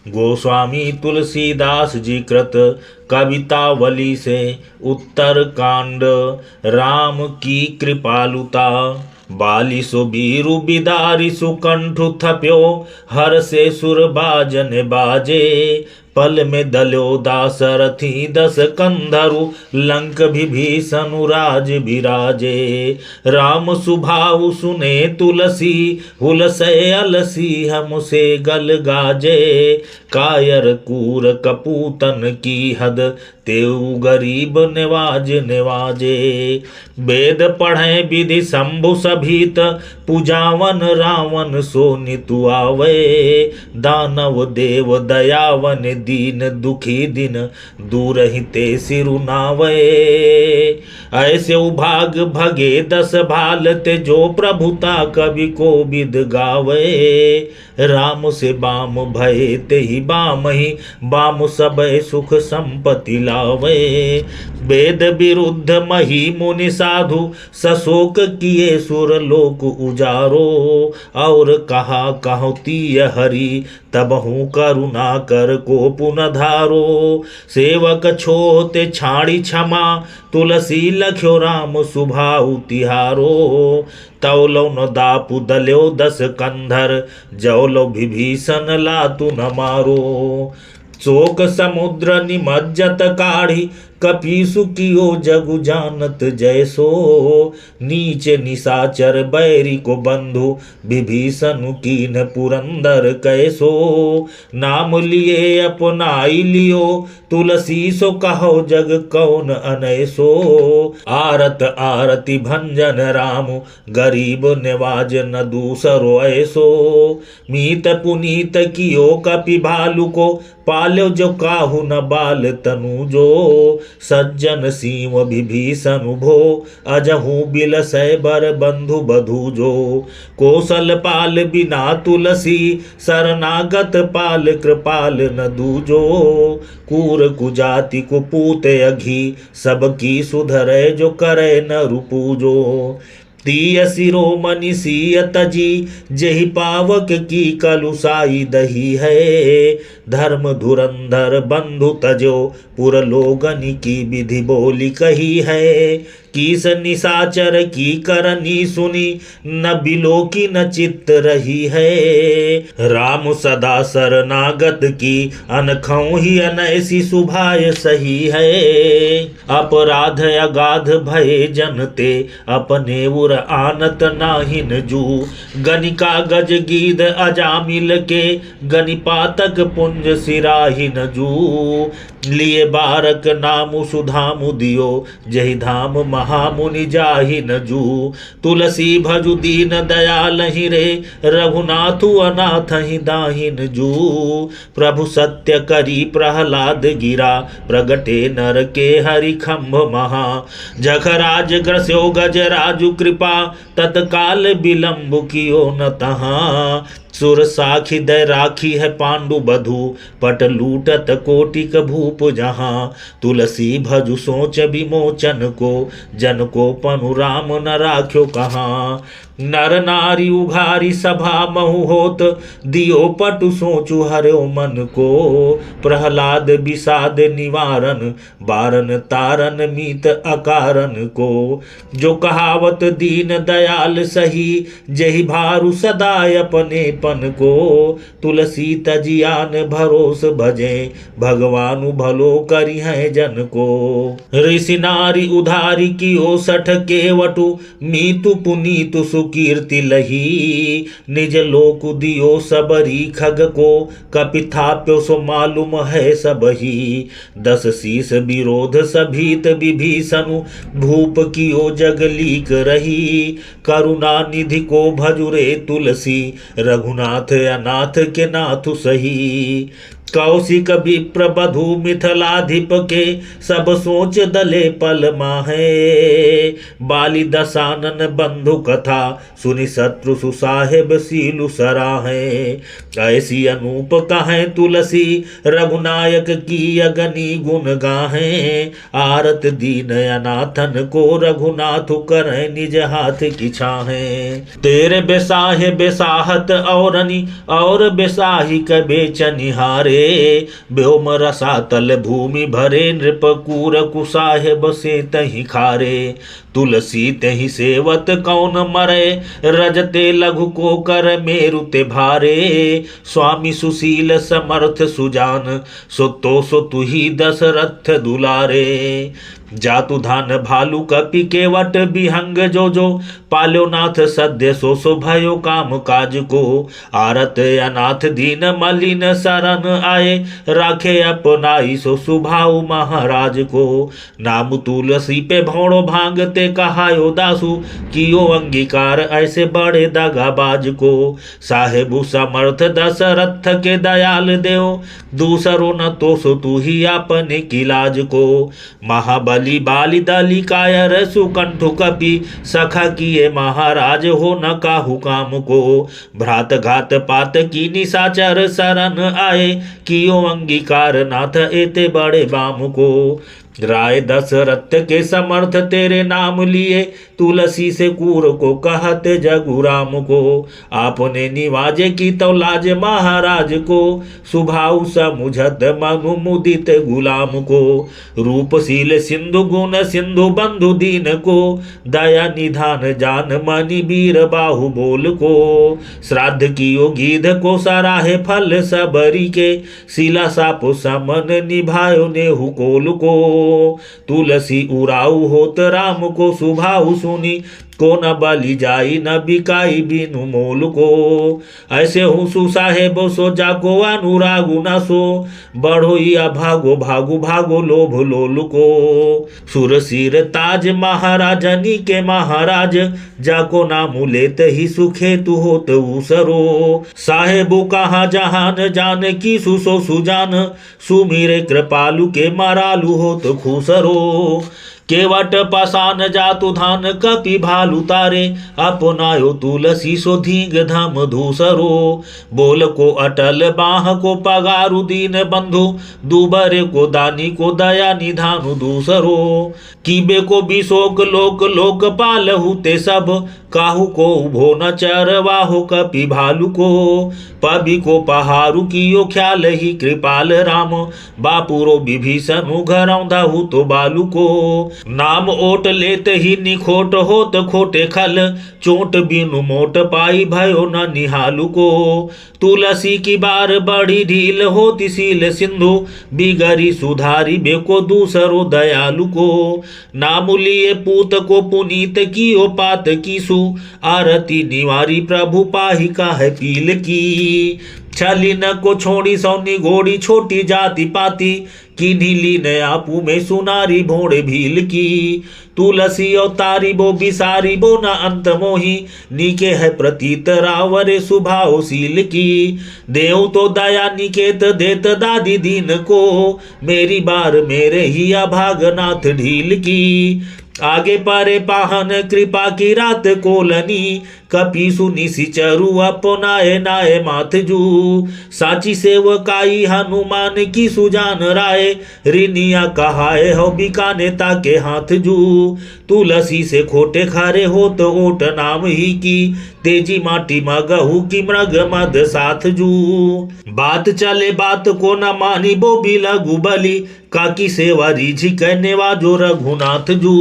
गोस्वामी तुलसीदास जी कृत कवितावली से उत्तर कांड। राम की कृपालुता। बाली सो बीरु बिदारी सुकंठु थप्यो, हर से सुर बाजन बाजे। पल में दल्यो दासरथी दस कंधरु, लंक विभीषण राज बिराजे। राम सुभाउ सुने तुलसी, हुलसै अलसी हमसे गल गाजे। कायर कूर कपूतन की हद, तेऊ गरीब निवाज निवाजे। वेद पढ़े विधि शंभु सभीत, पूजावन रावण सो नितु आवे। दानव देव दयावन दीन दुखी दिन, दूर हिते सिरु नावे। ऐसे उभाग भगे दस भाल ते, जो प्रभुता कवि को विद गावे। राम से बाम भय ते ही बाम ही, बाम सबय सुख संपत्ति लावे। वेद विरुद्ध मही मुनि साधु, सशोक किए सुर लोक उजारो। और कहा कहोतीय हरि, तबहु करुणा कर को पुन धारो। सेवक छोते छाड़ी क्षमा, तुलसी लख्यो राम सुभाउ तिहारो। तौलो न दापु दल्यो दस कंधर, जौलो विभीषण लातु न मारो। शोक समुद्र निमज्जत काढ़ी, कपीसु कियो जगु जानत जैसो। नीचे निशाचर बैरी को बंधु, विभीषण कीन पुरंदर कैसो। नाम लिए अपनाई लियो, तुलसी सो कहो जग कौन अनैसो। आरत आरती भंजन राम, गरीब निवाज न दूसरो ऐसो। मीत पुनीत कियो कपि भालु को, पाल्यो जो काहू न बाल तनु जो। सज्जन सीव विभीषण भो, अजहू बिलसै बर बंधु बधू जो। कौशल पाल बिना तुलसी, शरणागत पाल कृपाल न दूजो। कूर कुजाति कुपूत अघी, सबकी सुधरै जो करे न रुपूजो। तीय शिरोमणि सिय तजी, जेहि पावक की कलुसाई दही है। धर्म धुरंधर बंधु तजो, पुर लोगन की विधि बोली कही है। किस निशाचर की करनी सुनी, न बिलो की न चित्त रही है। राम सदा शरणागत की, अनखों ही अनैसी सुभाय सही है। अपराध अगाध भय जनते, अपने उर आनत नाहिन जू। गनिका गज गीद अजामिल के, गनिपातक पुंज सिराहिन जू। लिए बारक नामु सुधामु दियो, जहि धाम महामुनि जाहि न जू। तुलसी भजु दीन दयाल ही रे, रघुनाथु अनाथ ही दाहिन जू। प्रभु सत्य करी प्रहलाद गिरा, प्रगटे नर के हरि खम्भ महा। जखराज ग्रस्यो गजराजु कृपा, तत्काल विलंब कियो न तहाँ। सुर साखी दय राखी है पांडु बधु, पट लूटत कोटिक भूप जहाँ। तुलसी भजु सोच विमोचन को, जन को पनु राम न राख्यो कहाँ। नर नारी उघारी सभा महु होत, दियो पटु सोचु हर्यो मन को। प्रहलाद विषाद निवारण, बारन तारन मीत अकारन को। जो कहावत दीन दयाल सही, जहि भारु सदा अपने पन को। तुलसी तजियान भरोस भजे, भगवानु भलो करी है जन को। ऋषि नारी उधारी कियो सठ केवटु, मीतु पुनीतु सुकीर्ति लही। निज लोक दियो सबरी खग को, कपिथाप्यो सो मालूम है सबही। दस शीस विरोध सभीत विभीषणु, भूप कियो जग लीक रही। करुणा निधि को भजुरे तुलसी, रघुनाथ अनाथ के नाथु सही। कौशिक विप्र बधु मिथिलाधिप के सब सोच दले पल माहे। बाली दशानन बंधु कथा सुनि शत्रु सुसाहेब सीलु सराहे। ऐसी अनूप कहें तुलसी रघुनायक की अगनी गुण गाहें। आरत दीन अनाथन को रघुनाथ करें निज हाथ की छाहें। तेरे बेसाहे बेसाहत औरनी और बेसाही क बेचनिहारे। व्योम रसातल भूमि भरे नृपकूर कुसाहे बसे तहि खारे। तुलसी तहि सेवत कौन मरे रजते लघु को कर मेरु ते भारे। स्वामी सुशील समर्थ सुजान सो तुही दशरथ दुलारे। जातु धान भालू कपि केवट विहंग जो पाल्यो नाथ सद्य सो भयो काम काज को। आरत अनाथ दीन मलिन शरण आए राखे अपनाई सो सुभाऊ महाराज को। नाम तुलसी पे भौड़ो भांगते कहायो दासु कियो अंगीकार ऐसे बड़े दगाबाज को। साहेबु समर्थ दशरथ के दयाल देव दूसरो न तो सो तू ही अपने की लाज को। महाबली बाली दली कायर सुकंठु कपि सखा किए महाराज हो न काहू काम को। भ्रात घात पात की निशाचर शरण आए कियो अंगीकार नाथ एते बड़े बाम को। राय दशरथ के समर्थ तेरे नाम लिए तुलसी से कूर को कहते जगुराम को। आपने निवाजे की तो लाज महाराज को सुभाऊ समुझत मनु मुदित गुलाम को। रूपशील सिंधु गुण सिंधु बंधु दीन को दया निधान जान मणि वीर बाहु बोल को। श्राद्ध कियो गीध को सराहे फल सबरी के शिला सापो समन निभायो नेहु कोल को। तुलसी उराऊ होत राम को सुभाऊ सुनी को न बलि जाई न बिकाई बिनु मोल को। ऐसे हूँ सुसाहेब सो जाको अनुरागु न सो बढ़ो या भागो भागो भागो लोभ लोल को। सुरसिर ताज महाराजनी के महाराज जाको नामु लेत ही सुखे तु होत उसरो। साहेबु कहाँ जहान जान की सुसो सुजान सुमीरे कृपालु के मरालु होत खुसरो। केवट पासान जातु धान कपि भालु तारे अपनायो तुलसी सो धींग धाम धूसरो। बोल को अटल बाह को पगारु दीन बंधु दुबरे को दानी को दया निधानु दूसरो। कीबे को बिशोक लोक लोकपाल हुते सब काहू को उभो न चरवाहो कपि भालू को। पबि को पहारू कियो ख्याल ही कृपाल राम बापुरो विभीषण घरौंधहु तो बालू को। नाम ओट लेत ही निखोट होत खोटे खल चोट बिनु मोट पाई भयो न निहालू को। तुलसी की बार बड़ी ढील होती सील सिंधु बिगरी सुधारी बेको दूसरो दयालु को। नाम लिए पूत को पुनीत कियो पात कीसु आरती निवारी प्रभु पाही का है पील की। छली न को छोड़ी सौनी घोड़ी छोटी जाति पाती की ढीली न आपू में सुनारी भोड़े भील की। तुलसी अवतारी बो बिसारी बो न अंत मोही नीके है प्रतीत रावरे सुभाव सील की। देव तो दया निकेत देत दादी दीन को मेरी बार मेरे ही अभागनाथ ढील की। आगे पारे पाहन कृपा की रात कोलनी कपि सुनी सिचरु अपनाए नाए माथजू। साची सेवकाई हनुमान की सुजान राय रिनिया कहाए हो बिकाने ताके हाथ जू। तुलसी से खोटे खारे हो तो ओट नाम ही की तेजी माटी मगहू की मृग मद साथ जू। बात चले बात को न मानी बो भी लघु बली काकी सेवा रीझी कहने वाजो रघुनाथ जू।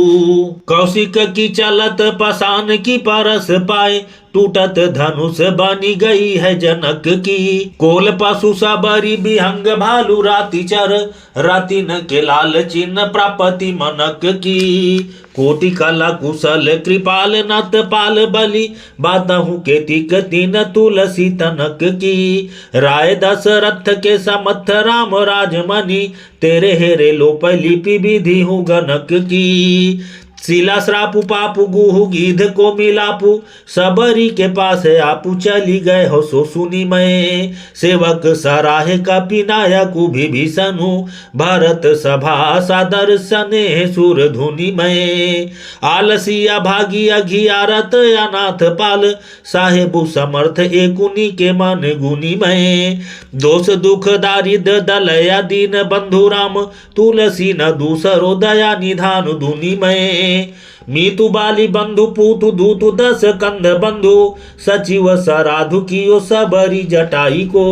कौशिक की चलत पसान की परस पाए टूटत धनुष बनी गई है जनक की। कोल पशु सबरी बिहंग भालू राति चर राति न के लाल चिन्ह प्रापति मनक की। कोटि कला कुशल कृपाल नत पाल बलि बातहु के तिक तीन तुलसी तनक की। राय दशरथ के समथ राम राजमणि तेरे हेरे लोप लिपि विधि हूँ गनक की। सीला श्रापु पापु गुहु गीध को मिलापु सबरी के पास आपू चली गए हो सो सुनी मैं सेवक सराहे कपि नायकु विभीषणु भरत सभा सादर सने सुर धुनि में आलसिया भागी अघियारत अनाथ पाल साहेबु समर्थ एकुनी के मन गुनी में दोष दुख दारिद दलया दीन बंधु राम तुलसी न दूसरो दया निधान धुनि में मीतु बाली बंधु पूतु दूतु दस कंध बंधु सचिव सराधु कियो सबरी जटाई को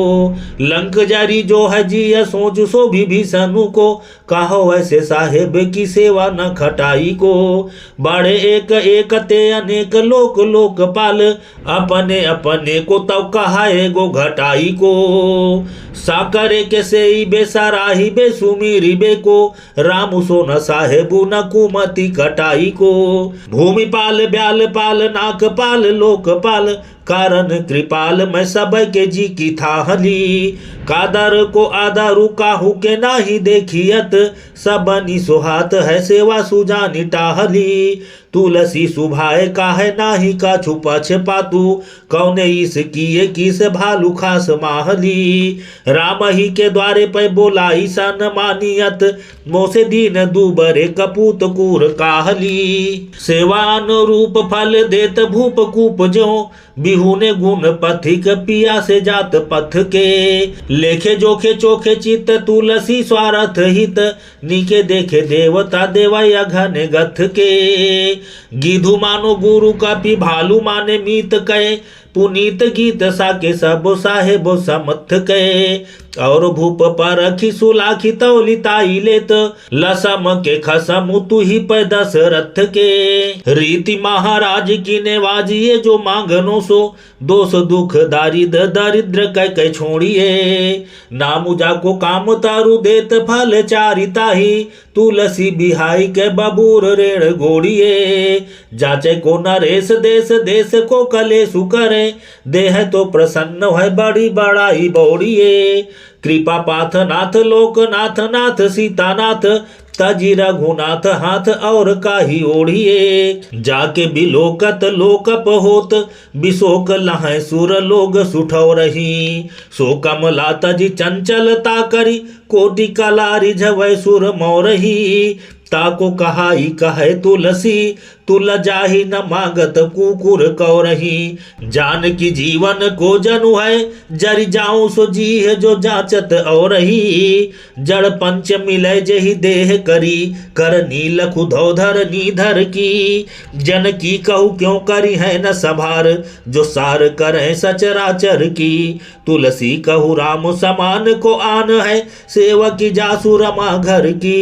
लंक जरी जो है जिय सोच सो विभीषणु को कहो ऐसे साहेब की सेवा न खटाई को बड़े एक एक ते अनेक लोक लोकपाल अपने अपने को तब कहाए गो घटाई को साकरे के से बेसराही बेसुमीरी बे को राम सो न साहेबु न कुमति कटाई को भूमि पाल ब्याल पाल नाक पाल लोकपाल कारण कृपाल मैं सब के जी की थाहली कादर को आदरु काहू के नाही देखियत सबनी सुहात है सेवा सुजानी टाहली तुलसी सुभाए काहे नाही का छुपा छपातू कौने इस किए किस भालू खास माहली राम ही के द्वारे पे बोलाई सन मानियत मोसे दीन दूबरे कपूत कूर काहली सेवान रूप फल देत भूप कूप जो बिहुने गुण पथिक पिया से जात पथ के लेखे जोखे चोखे चित तुलसी स्वार्थ हित नीके देखे देवता देवया घन गथ के गिधु मानो गुरु कपि भालू माने मीत कहे पुनीत गीत साके सब साहेब समथ के और भूप पर खिसुलाखी तौली ताई लेत लसम के खसम तू ही पे दशरथ के रीति महाराज की नेवाजिए जो मांगनो सो दोष दुख दारिद्र दरिद्र कह छोड़िए नामुजा को काम तारु देत फल चारिता ही तुलसी बिहाई के बबूर रेण गोड़िए जाचे को नरेश देश देश को कलेसु करे देह तो प्रसन्न है बड़ी बड़ाई बौड़िए कृपा पाथ नाथ लोकनाथ नाथ सीतानाथ तजी रघुनाथ हाथ और काही ओढ़िए जाके बिलोकत लोकप होत बिशोक लहै सुर लोग सुठौ रही सो कमला तजी चंचलता करी कोटि कलारी झवै सुर मोरही ताको कहाई कहे तुलसी तुल जाहि न मांगत कुकुर कौरही जान की जीवन को जनु है जरि जाऊं सो जी है जो जाचत और ही जड़ पंच मिले जही देह करी कर नील खुधौधर नीधर की जन की कहू क्यों करी है न सभार जो सार करे सचराचर की तुलसी कहू राम समान को आन है सेवकी जासु रमा घर की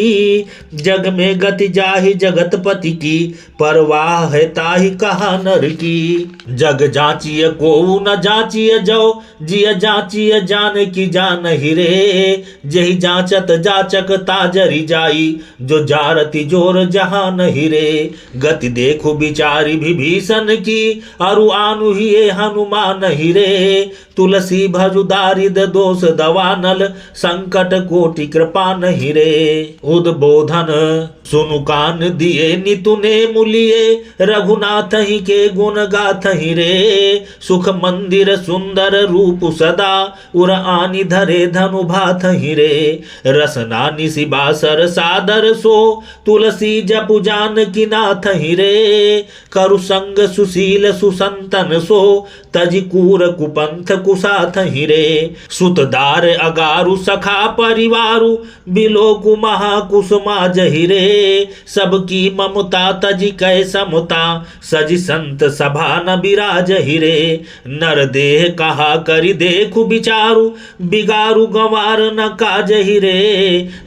जग में गति जाहि जगतपति की परवाह है ताहि कहा नर की जग जाचिय को न जाचिय जो जिय जाचिय जान की जान ही रे जही जाचत जाचक ताजरी जाई जो जारती जोर जहान ही रे गति देखो बिचारी विभीषण की अरु आनु ही हनुमान ही रे तुलसी भजु दारिद दोष दवानल संकट कोटि कृपा नहीं रे उद्बोधन सुनु कान दिए नितुने मुलिए रघुनाथ ही के गुण गाथ ही रे सुख मंदिर सुंदर रूप सदा उर आनि धरे धनु भाथ ही रे रसना निसि बासर सादर सो तुलसी जपु जान की नाथ ही रे करु संग सुशील सुसंतन सो तजि कूर कुपंथ कुसाथ ही रे सुतदार अगारु सखा परिवारु बिलोकु महाकुसुमा जहि रे सबकी ममता तजि कै समता सजि संत सभा न बिराज ही रे नर देह कहा करि देखु विचारु बिगारु गंवार न काज ही रे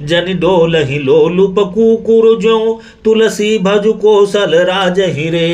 जन डोल ही लोलुप कुकुर जो तुलसी भजु कौशल राज ही रे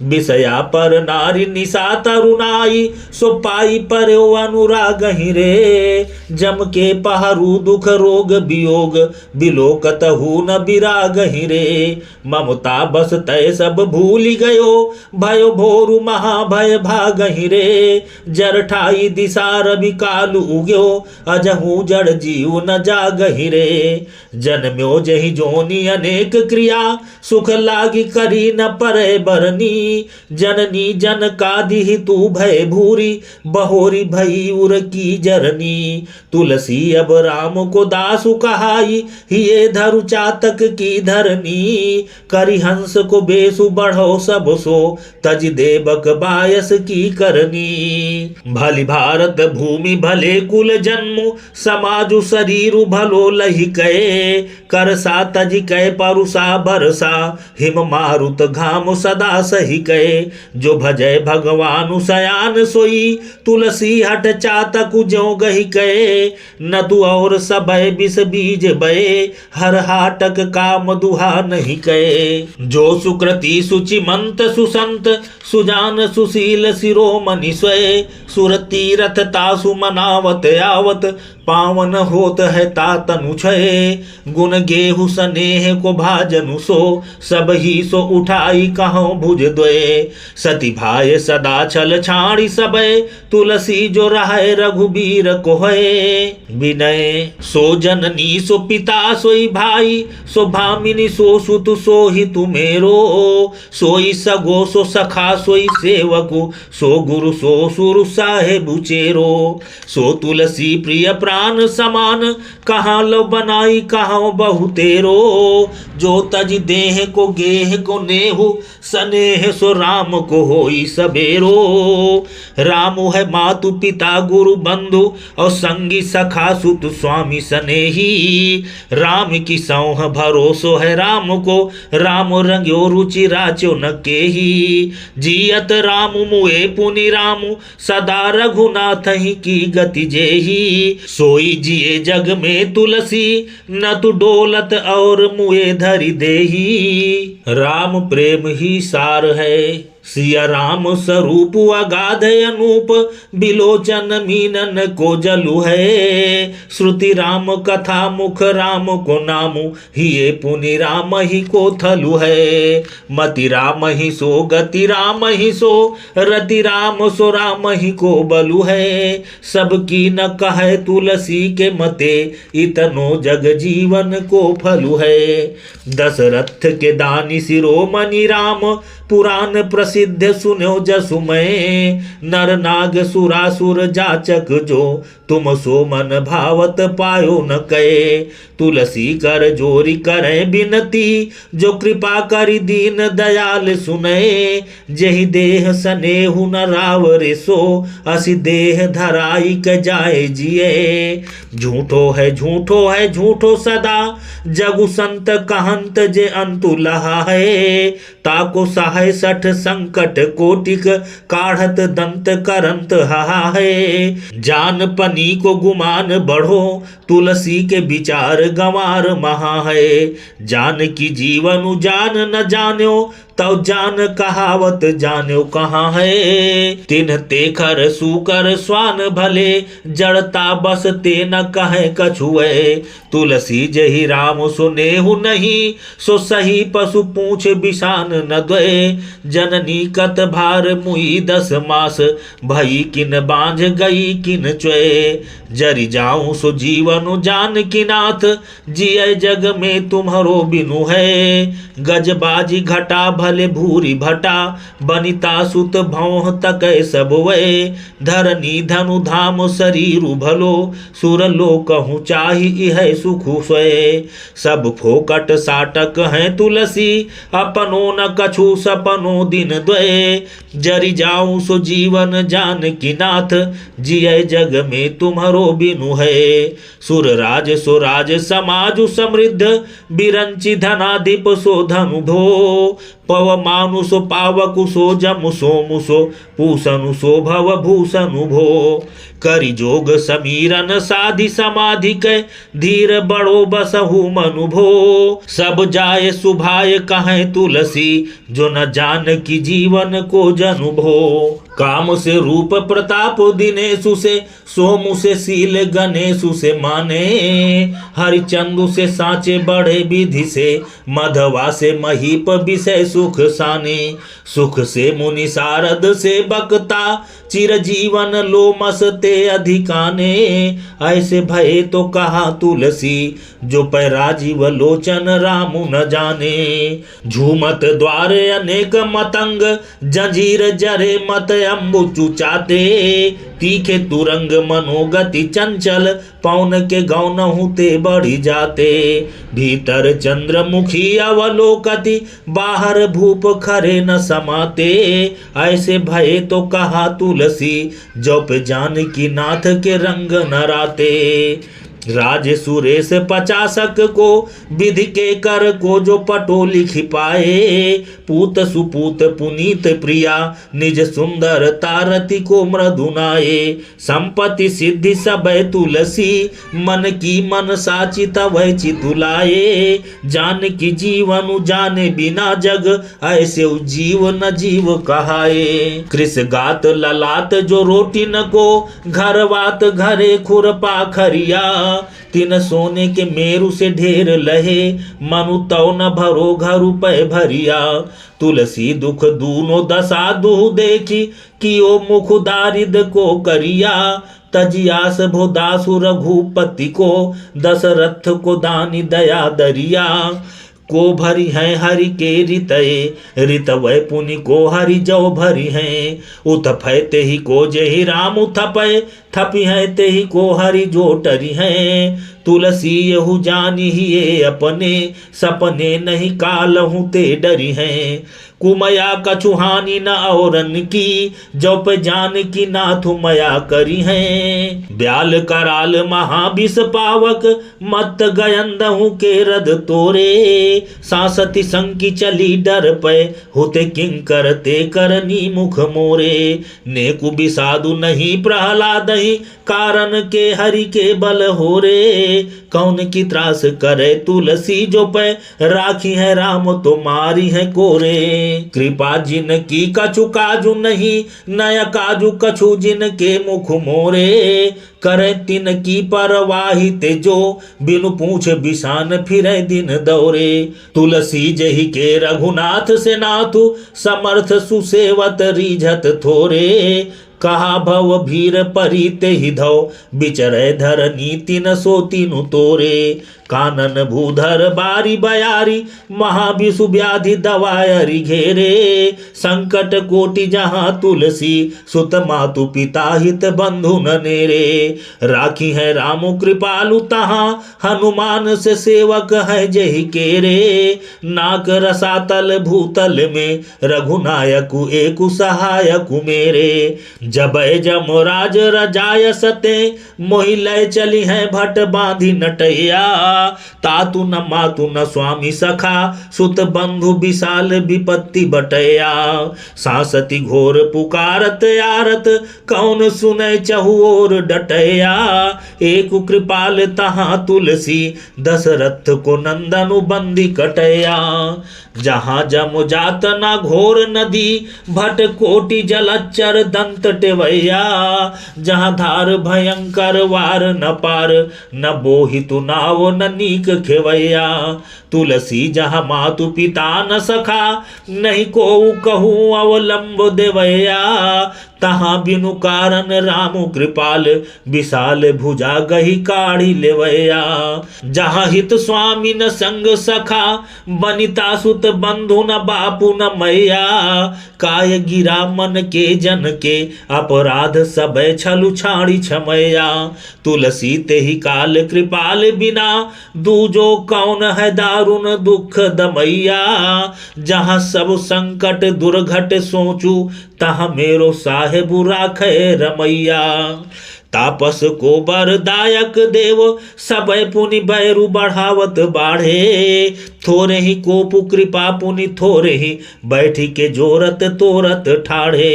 विषया पर नारी निशा तरुणाई, सो पाई पर्यो अनुराग रे। जम के पहरू दुख रोग वियोग, बिलोकत हु न विराग रे। ममता बस तय सब भूल गयो, भयो भोरु महाभय भाग रे। जर ठाई दिशा रवि कालु उग्यो, अजहू जड़ जीव न जाग रे। जन्म्यो जहि जोनि अनेक क्रिया, सुख लागी करी न परे बरनी। जननी जन कादिहि तू भय भूरी, बहोरी भई उर की जरनी। तुलसी अब राम को दासु कहाई, हिये धरु चातक की धरनी। करि हंस को बेसु बढ़ो सब सो, तज देवक बायस की करनी। भली भारत भूमि भले कुल जन्मु, समाजु शरीरु भलो लहि कहे। करसा तज कै परुषा बरसा, हिम मारुत घाम सदा सही कहे। जो भजय भगवानु सयान सोई, तुलसी हट चातकु ज्यों गही कहे। न तू और सबय विष बीज बये, हर हाटक काम दुहा नहीं कहे। जो सुकृति सुचिमंत सुसंत, सुजान सुशील शिरोमणि स्वय। सुरतीरथ तासु मनावत आवत, पावन होत है तातनु छय। गुण गेहु स्नेह को भाजनु सो, सब ही सो उठाई कहो भुज द्वय। सती भाय सदा छल छाड़ी सबय, तुलसी जो रहे रघुबीर को है। विनय सो जननी सो पिता सोई भाई, सो भामिनी सो सुत सो ही तुमेरो। सोई सगो सो सखा सोई सेवकु, सो गुरु सो सुरु साहेब चेरो। सो तुलसी प्रिय प्राण समान, कहाँ लो बनाई कहाँ बहु तेरो। जो तज देह को गेह को नेहु, स्नेह सो राम को होई सबेरो। रामु है मातु पिता गुरु बंधु, और संगी सखा सुत स्वामी स्नेही। राम की सौह भरोसो है राम को, राम रंग्यो रुचि राचो न केही। जियत राम मुए पुनि रामु, सदा रघुनाथ ही की गति जेही। सोई जिए जग में तुलसी, न तु डोलत और मुए धरि देही। राम प्रेम ही सार है, सिया राम स्वरूप अगाध अनूप। बिलोचन मीनन को जलु है, श्रुति राम कथा मुख राम को नामु। हिये पुनि राम ही को थलु है। मति राम ही सो गति राम ही सो, रति राम सो राम ही को बलु है। सबकी न कहे तुलसी के मते, इतनो जग जीवन को फलु है। दशरथ के दानी शिरोमणि राम, पुराण प्रसिद्ध सुनो जसुमय। नर नाग सुरासुर जाचक जो, तुम सो मन भावत पायो न कहे। तुलसी कर जोरी करे बिनती, जो कृपा करि दीन दयाल सुनय। जहि देह स्नेहु न रावरे सो, असि देह धराई क जाए जिये। झूठो है झूठो है झूठो सदा, जगु संत कहंत जे अंतु लहा है। ताको सहाय सठ संकट कोटिक, काढ़त दंत करंत हा है। जान पनी को गुमान बढ़ो, तुलसी के विचार गंवार महा है। जान की जीवन जान न जान्यो, तब जान कहावत जान्यो कहाँ है। तिन्ह तेखर सुकर स्वान भले, जड़ता बस ते न कहे कछुए। तुलसी जहि राम सुनेहु नहीं, सो सही पशु पूछ बिशान न द्वय। जननी कत भार मुई 10 मास, भई किन बांझ गई किन च्वय। जरि जाऊं सो जीवन जान की नाथ, जिय जग में तुम्हारो बिनु है। गजबाजी घटा भले भूरी भटा, बनिता सुत भौह तकै सब वे। धरनी धनु धाम शरीरु भलो, सुर लोकहु चाहि इह सुखु सोए। सब फोकट साटक हैं तुलसी, अपनो न कछु सपनो दिन द्वय। जरि जाऊं सो जीवन जान की नाथ, जिय जग में तुम्हारो बिनु है। सुर राज सुराज समाजु समृद्ध, बिरंची धनाधिप सो धनु धो। भव मानुष पावकु सो जमु सोमु सो पूसनु सो भव भूषनु भो। करि जोग समीरन साधि समाधि कै धीर बड़ो बसहु मनु भो। सब जाय सुभाय कहे तुलसी जो न जान की जीवन को जनु भो। काम से रूप प्रताप दिनेशु से सोमु से शील गणेशु से माने। हरिचंदु से सांचे बड़े विधि से मधवा से महीप विषय सुख साने। सुख से मुनि सारद से बकता चिरजीवन लोमस ते अधिकाने। ऐसे भये तो कहा तुलसी जो पै राजीव लोचन रामु न जाने। झूमत द्वारे अनेक मतंग जंजीर जरे मत अम्बु चुचाते। तीखे तुरंग मनोगति चंचल पौन के गौन हुते बढ़ी जाते। भीतर चंद्रमुखी अवलोकति बाहर भूप खरे न समाते। ऐसे भये तो कहा तुलसी जो पे जानकी नाथ के रंग न राते। राज सुरेश 50 को विधि के कर को जो पटो लिख पाए। पूत सुपूत पुनीत प्रिया निज सुंदर तारति को मृदुनाए। संपत्ति सिद्धि सब तुलसी मन की मन साची तव चितुलाए। जान की जीवन जाने बिना जग ऐसे जीव न जीव कहाए। कृष गात ललात जो रोटी न को घर वात घरे खुर पाखरिया। तीन सोने के मेरु से ढेर लहे मनु तव न भरो घरु पै भरिया। तुलसी दुख दूनो दशा दुह देखी कि ओ मुख दारिद को करिया। तजियास भोदासु रघुपति को दशरथ को दानी दया दरिया। को भरी हैं हरि के रितये रितवय पुनि को हरि जो भरी हैं। उतफय ते ही को जहि राम उथपय थपि हैं ते ही को हरि जो टरी हैं। तुलसी यहु जानी ही ये अपने सपने नहीं कालहु ते डरी हैं। कुमया कछुहानी न औरन की जो पे जान की नाथु मया करी हैं। ब्याल कराल महाविष पावक मत गयंदहु के रद तोरे। सांसति संकी चली डर पे होते किंकर ते करनी मुख मोरे। नेकु बिसाधु नहीं प्रहलाद ही कारण के हरि के बल हो रे। कौन की त्रास करे तुलसी जो पे राखी है राम तो मारी है कोरे। कृपा जिन की कछु काजू नहीं नय काजू कछु जिन के मुख मोरे। करे तिन की परवाही तेजो बिनु पूछ बिसान फिरे दिन दौरे। तुलसी जही के रघुनाथ से नाथु समर्थ सुसेवत रीझत थोरे। कहा भव भीर परिते ही धौ बिचरे धरनी तिन सो तिनु तोरे। कानन भूधर बारी बयारी महाविषु व्याधि दवायरी घेरे। संकट कोटि जहाँ तुलसी सुत मातु पिता हित बंधु न नेरे। राखी है रामु कृपालु तहाँ हनुमान से सेवक है जही केरे। नाक रसातल भूतल में रघुनायकु एकु सहायकु मेरे। जबै जमराज रजाय सते मोहि लय चली है भट बांधी नटैया। तातु न मातु न स्वामी सखा सुत बंधु विशाल विपत्ति बटैया। सांसति घोर पुकारत आरत कौन सुनै चहु और डटैया। एक कृपाल तहाँ तुलसी दशरथ को नंदनु बंदी कटैया। जहाँ जम जात न घोर नदी भट कोटि जलचर दंत टेवैया। जहाँ धार भयंकर वार न पार न बोहितु नाव न नीक खेवैया। तुलसी जहाँ मातु पिता न सखा नहीं को कहूँ अवलंब देवैया। तहाँ बिनु कारण रामु कृपाल विशाल भुजा गही काढ़ी लेवैया। जहाँ हित स्वामी न संग सखा बनिता सुत बंधु न बापू न मैया। काय गिरा मन के जन के अपराध सब छलु छाड़ी छमैया। तुलसी ते ही काल कृपाल बिना दूजो कौन है दारुण दुख दमैया। जहाँ सब संकट दुर्घट सोचू तहाँ मेरो साहेबु राखे रमैया। तापस को बरदायक देव सब पुनि बैरु बढ़ावत बाढ़े। थोरे ही कोपु कृपा पुनि थोरे ही बैठी के जोरत तोरत ठाढ़े।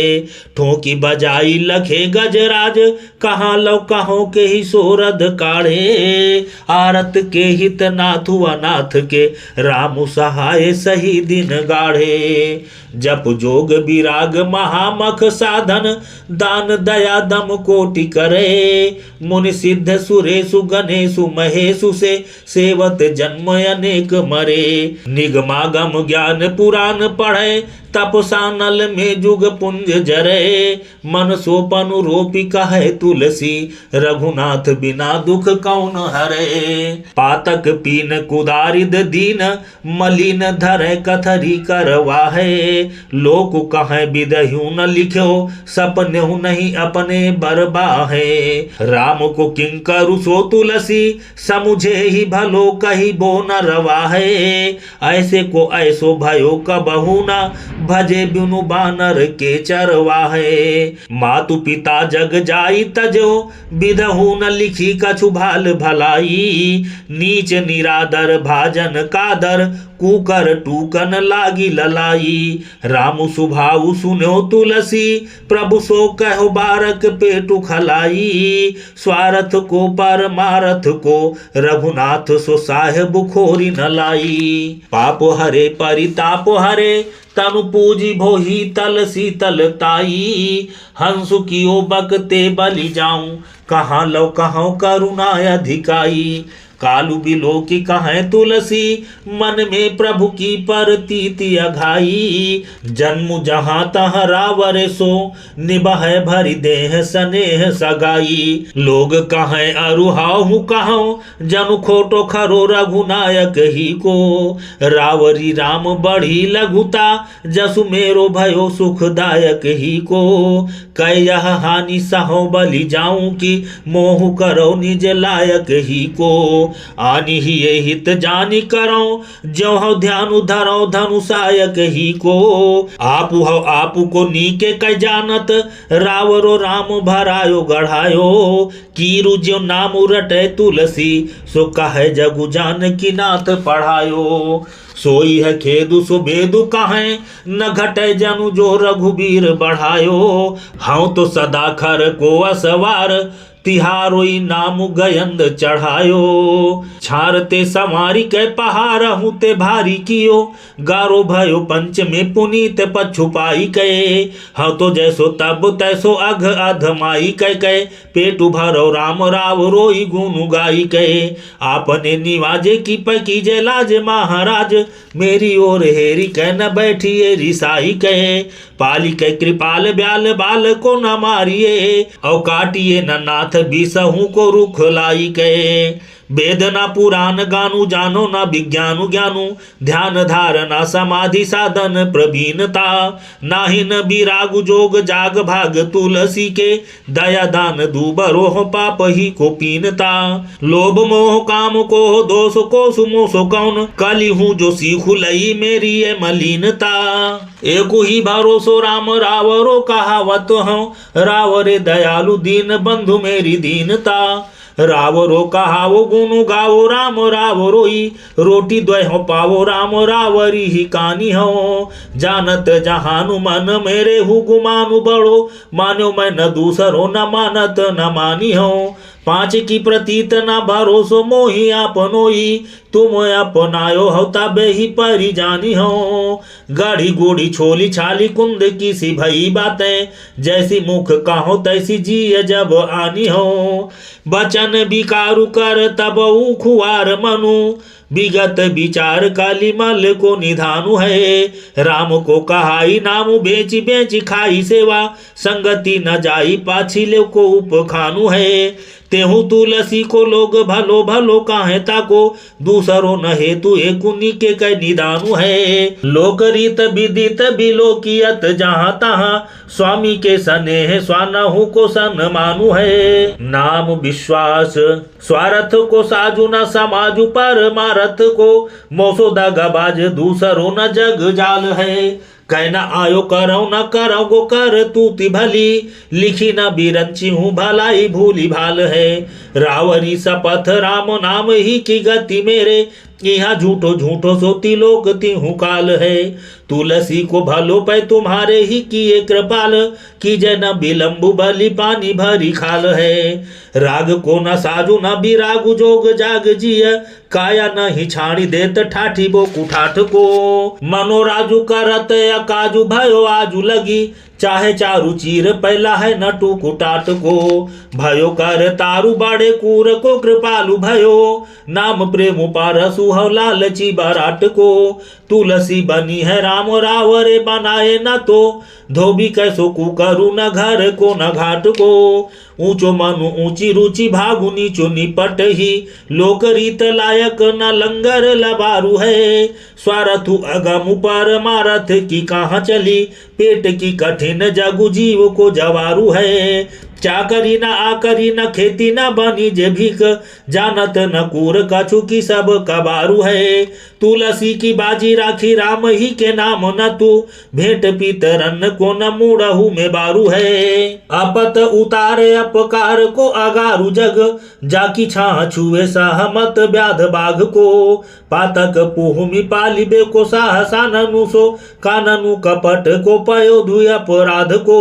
ठोकी बजाई लखे गजराज कहाँ लो कहो के ही सोरद काढ़े। आरत के हित नाथु अनाथ के रामु सहाय सही दिन गाढ़े। जप जोग विराग महामख साधन दान दया दम कोटि करे। मुनि सिद्ध सुरेशु गणेशु महेशु से सेवत जन्म अनेक मरे। निगमागम ज्ञान पुराण पढ़े तपसानल में जुग पुंज जरे। मन सोपनु रोपी कहे तुलसी रघुनाथ बिना दुख कौन हरे। पातक पीन कुदारिद दीन मलिन धरे कथरी करवाहे। लोक कहे विदहु न लिख्यो सपनेहु नहीं अपने बरबाहे। राम को किंकरु सो तुलसी समुझे ही भलो कही बो न रवाहे। ऐसे को ऐसो भयो कबहु न भजे बिनु बानर के चरवाहे। मातु पिता जग जाई तजो विदहु न लिखी कछु भाल भलाई। नीच निरादर भाजन कादर कुकर टूकन लागी ललाई। रामु सुभाउ सुनो तुलसी प्रभु सो कहो बारक पेटु खलाई। स्वार्थ को परमारथ को रघुनाथ सो साहेब खोरी न लाई। पाप हरे परिताप हरे तनु पूजी भोही तल शीतल ताई। हंसु कियो बकते बलि जाऊं कहाँ लो कहो करुणा अधिकाई। कालू बिलो की कहें तुलसी मन में प्रभु की परतीति अघाई। जन्म जहाँ तहाँ रावर सो निबह भरी देह स्नेह सगाई। लोग कहें अरुहाहु कहो जनु खोटो खरो रघुनायक ही को। रावरी राम बढ़ी लघुता जसु मेरो भयो सुखदायक ही को। कै यह हानि सहो बलि जाऊं की मोह करो निज लायक ही को। आनि ही ये हित जानी करो जो हो ध्यानु धरो धनुषायक ही को। आपु हो आपु को नीके कै जानत रावरो राम भरायो गढ़ायो। कीरु जो नाम रटे तुलसी सो कहे जगु जान की नाथ पढ़ायो। सोई है खेदु सुबेदु कहें न घटे जनु जो रघुबीर बढ़ायो। हाँ तो सदा खर को असवार तिहारोई नाम गयंद चढ़ायो। छारते सवारी के पहाड़ हुते भारी कियो। गारो भयो पंच में पुनीत पछुपाई कहे। हाँ तो जैसो तब तैसो अघ अधमाई कह पेटु भरो राम राव रोई गुनु गाई कहे। आपने निवाजे की पकी जय लाज महाराज मेरी ओर हेरी कह न बैठिए रिसाई कहे। पाली के कृपाल ब्याल बाल को न मारिए और काटिए न नाथ बिसहू को रुख लाई कहे। वेद न पुराण गानु जानो न विज्ञानु ज्ञानु। ध्यान धारणा समाधि साधन प्रवीणता। नाहि न विरागु जोग जाग भाग तुलसी के। दया दान दूबरो हो पाप ही को पीनता। लोभ मोह काम को दोष को सुमोसो कौन। कली हूँ जो सीखु लई मेरी ये मलिनता। एको ही भरोसो राम रावरो कहावत हूँ। रावरे दयालु दीन बंधु मेरी दीनता। रावरो कहावो गुनु गावो राम रावरोई। रोटी द्वय हो पावो राम रावरी ही कानी हो। जानत जहानु मन मेरे हु गुमानु बड़ो। मानो मैं न दूसरो न मानत न मानी हो। पांच की प्रतीत न भरोसो मोही आपनोई। तुम अपनायो हो तबे ही परी जानी हो। गाढ़ी गोड़ी छोली छाली कुंद की सी भई बातें। जैसी मुख कहो तैसी जी जब आनी हो। बचन बिकारु कर तब खुआर मनु। विगत विचार काली मल को निधानु है। राम को कहाई नामु बेची बेची खाई सेवा। संगति न जाई पाछी ले को उपखानु है। तेहु तुलसी को लोग भलो भलो काहे ताको। दूसरो न हेतु एकुनी के कै निदानु है। लोक रीत विदित बिलोकियत जहाँ तहाँ। स्वामी के स्नेह स्वानहु को सन मानु है। नाम विश्वास स्वार्थ को साजु न समाजु पर मारत को। मोसो दगाबाज दूसरो न जग जाल है। कहना आयो करो न करो गो कर तूती भली। लिखी न बिरंची हूँ भलाई भूली भाल है। रावरी शपथ राम नाम ही की गति मेरे, यहाँ झूठो झूठो सोती लोक तिहु काल है। तुलसी को भलो पै तुम्हारे ही किए कृपाल, की जन विलंबु बलि पानी भरी खाल है। राग को न साजु न बिरागु जोग जाग जिय, काया नहीं छाड़ी देत ठाठी बो कुठाठ को। मनोराजु करत अकाजु भयो आजु लगी, चाहे चारु चीर पहला है नटु कुटाट को। भयो कर तारु बाड़े कूर को कृपालु भयो, नाम प्रेम पारसु हव लालची बराट को। तुलसी बनी है राम रावरे बनाए न तो, धोबी कैसो कुकरु न घर को न घाट को। ऊंचो मनु ऊंची रुचि भागु नीचो निपट ही, लोक रीत लायक न लंगर लबारू है। स्वार्थु अगम पर मारथ की कहाँ चली, पेट की कठिन जगु जीव को जवारू है। चाकरी न आकरी न खेती न बनी जे भीख, जानत न कूर कछु की सब कबारू है। तुलसी की बाजी राखी राम ही के नाम न तू, भेंट पीतरन को न मूढ़हु में बारू है। अपत उतारे अपकार को अगारू जग, जाकी छाह छुए सहमत व्याध बाघ को। पातक पुहुमि पालिबे को साहसा ननु सो, काननु कपट को पयो धुय अपराध को।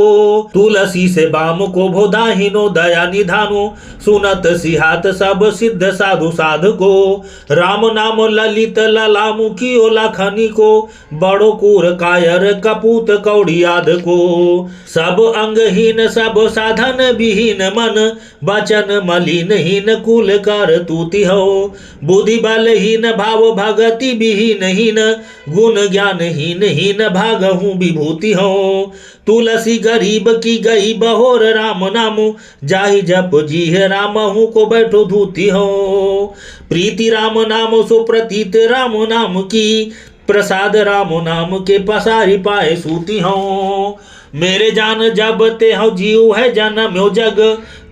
तुलसी से बाम को भोदाहिनो दया निधानो, सुनत सिहात सब सिद्ध साधु साध को। राम नाम ललित ललामु कियो लाखनी को, बड़ो कूर कायर कपूत कौड़ी आद को। सब अंगहीन सब साधन विहीन मन, वचन मलिनहीन कुल कर तूति हो। बुद्धि बलहीन भाव भगति विहीनहीन, गुण ज्ञानहीन हीन भागहु विभूति हो। तुलसी गरीब की गई बहोर राम नामु, जाहि जप जी है रामहु को बैठो धूति हो। प्रीति राम नाम सो प्रतीत राम नाम की, प्रसाद राम नाम के पसारी पाए सूती हो। मेरे जान जब ते हो जीव है जन्म्यो जग,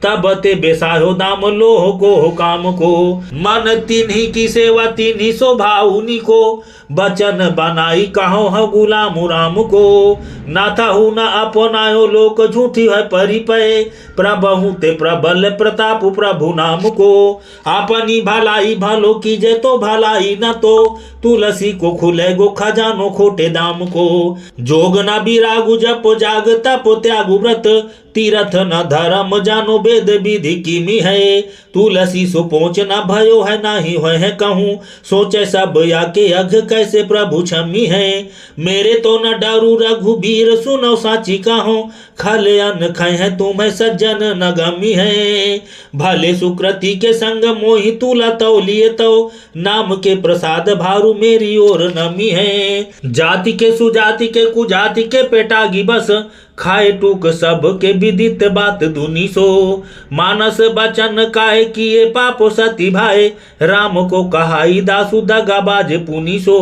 तब ते बेसायो दाम लोह को काम को। मन तिन्ही की सेवा तिन्ही स्वभावनी को, बचन बनाई कहो ह गुलाम राम को। नाथा हूँ न अपनायो लोक झूठी है परिपय, प्रभु ते प्रबल प्रताप प्रभु नाम को। अपनी भलाई भलो कीजे तो भलाई न तो, तुलसी को खुले गो खजानो खोटे दाम को। जोग न बिरागु जप जाग तप त्यागु व्रत, तीरथ न धर्म जानो वेद विधि किमी है। तुलसी सो पहुँच न भयो है नाही है कहूँ, सोचे सब याके अघ कैसे प्रभु क्षमी है। मेरे तो न डरू रघुबीर सुनो साची कहो, खले अन्न खाए है तुम्हें सज्जन न गमी है। भले सुकृति के संग मोहि तुला तौलिए तो, नाम के प्रसाद भारू मेरी ओर नमी है। जाति के सुजाति के कुजाति के पेटागी बस, खाए टूक सब के विदित बात दुनी सो। मानस बचन काहे किए पापो सती भाई, राम को कहाई दासु दगाबाज पुनी सो।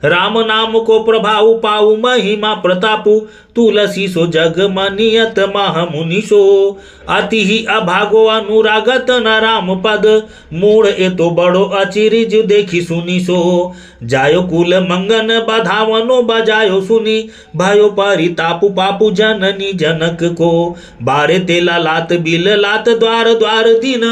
राम नाम को प्रभाव पाऊ महिमा प्रतापु, तुलसी सो जग मनियत महामुनि सो। अति ही अभागो अनुरागत न राम पद, मूढ़ ए तो बड़ो अचिरिज देखी सुनी सो। जायो कुल मंगन बधावनो बजायो सुनी, भयो परितापु पापु जननी जनक को। बारे तेला लात बिल लात द्वार द्वार दिन,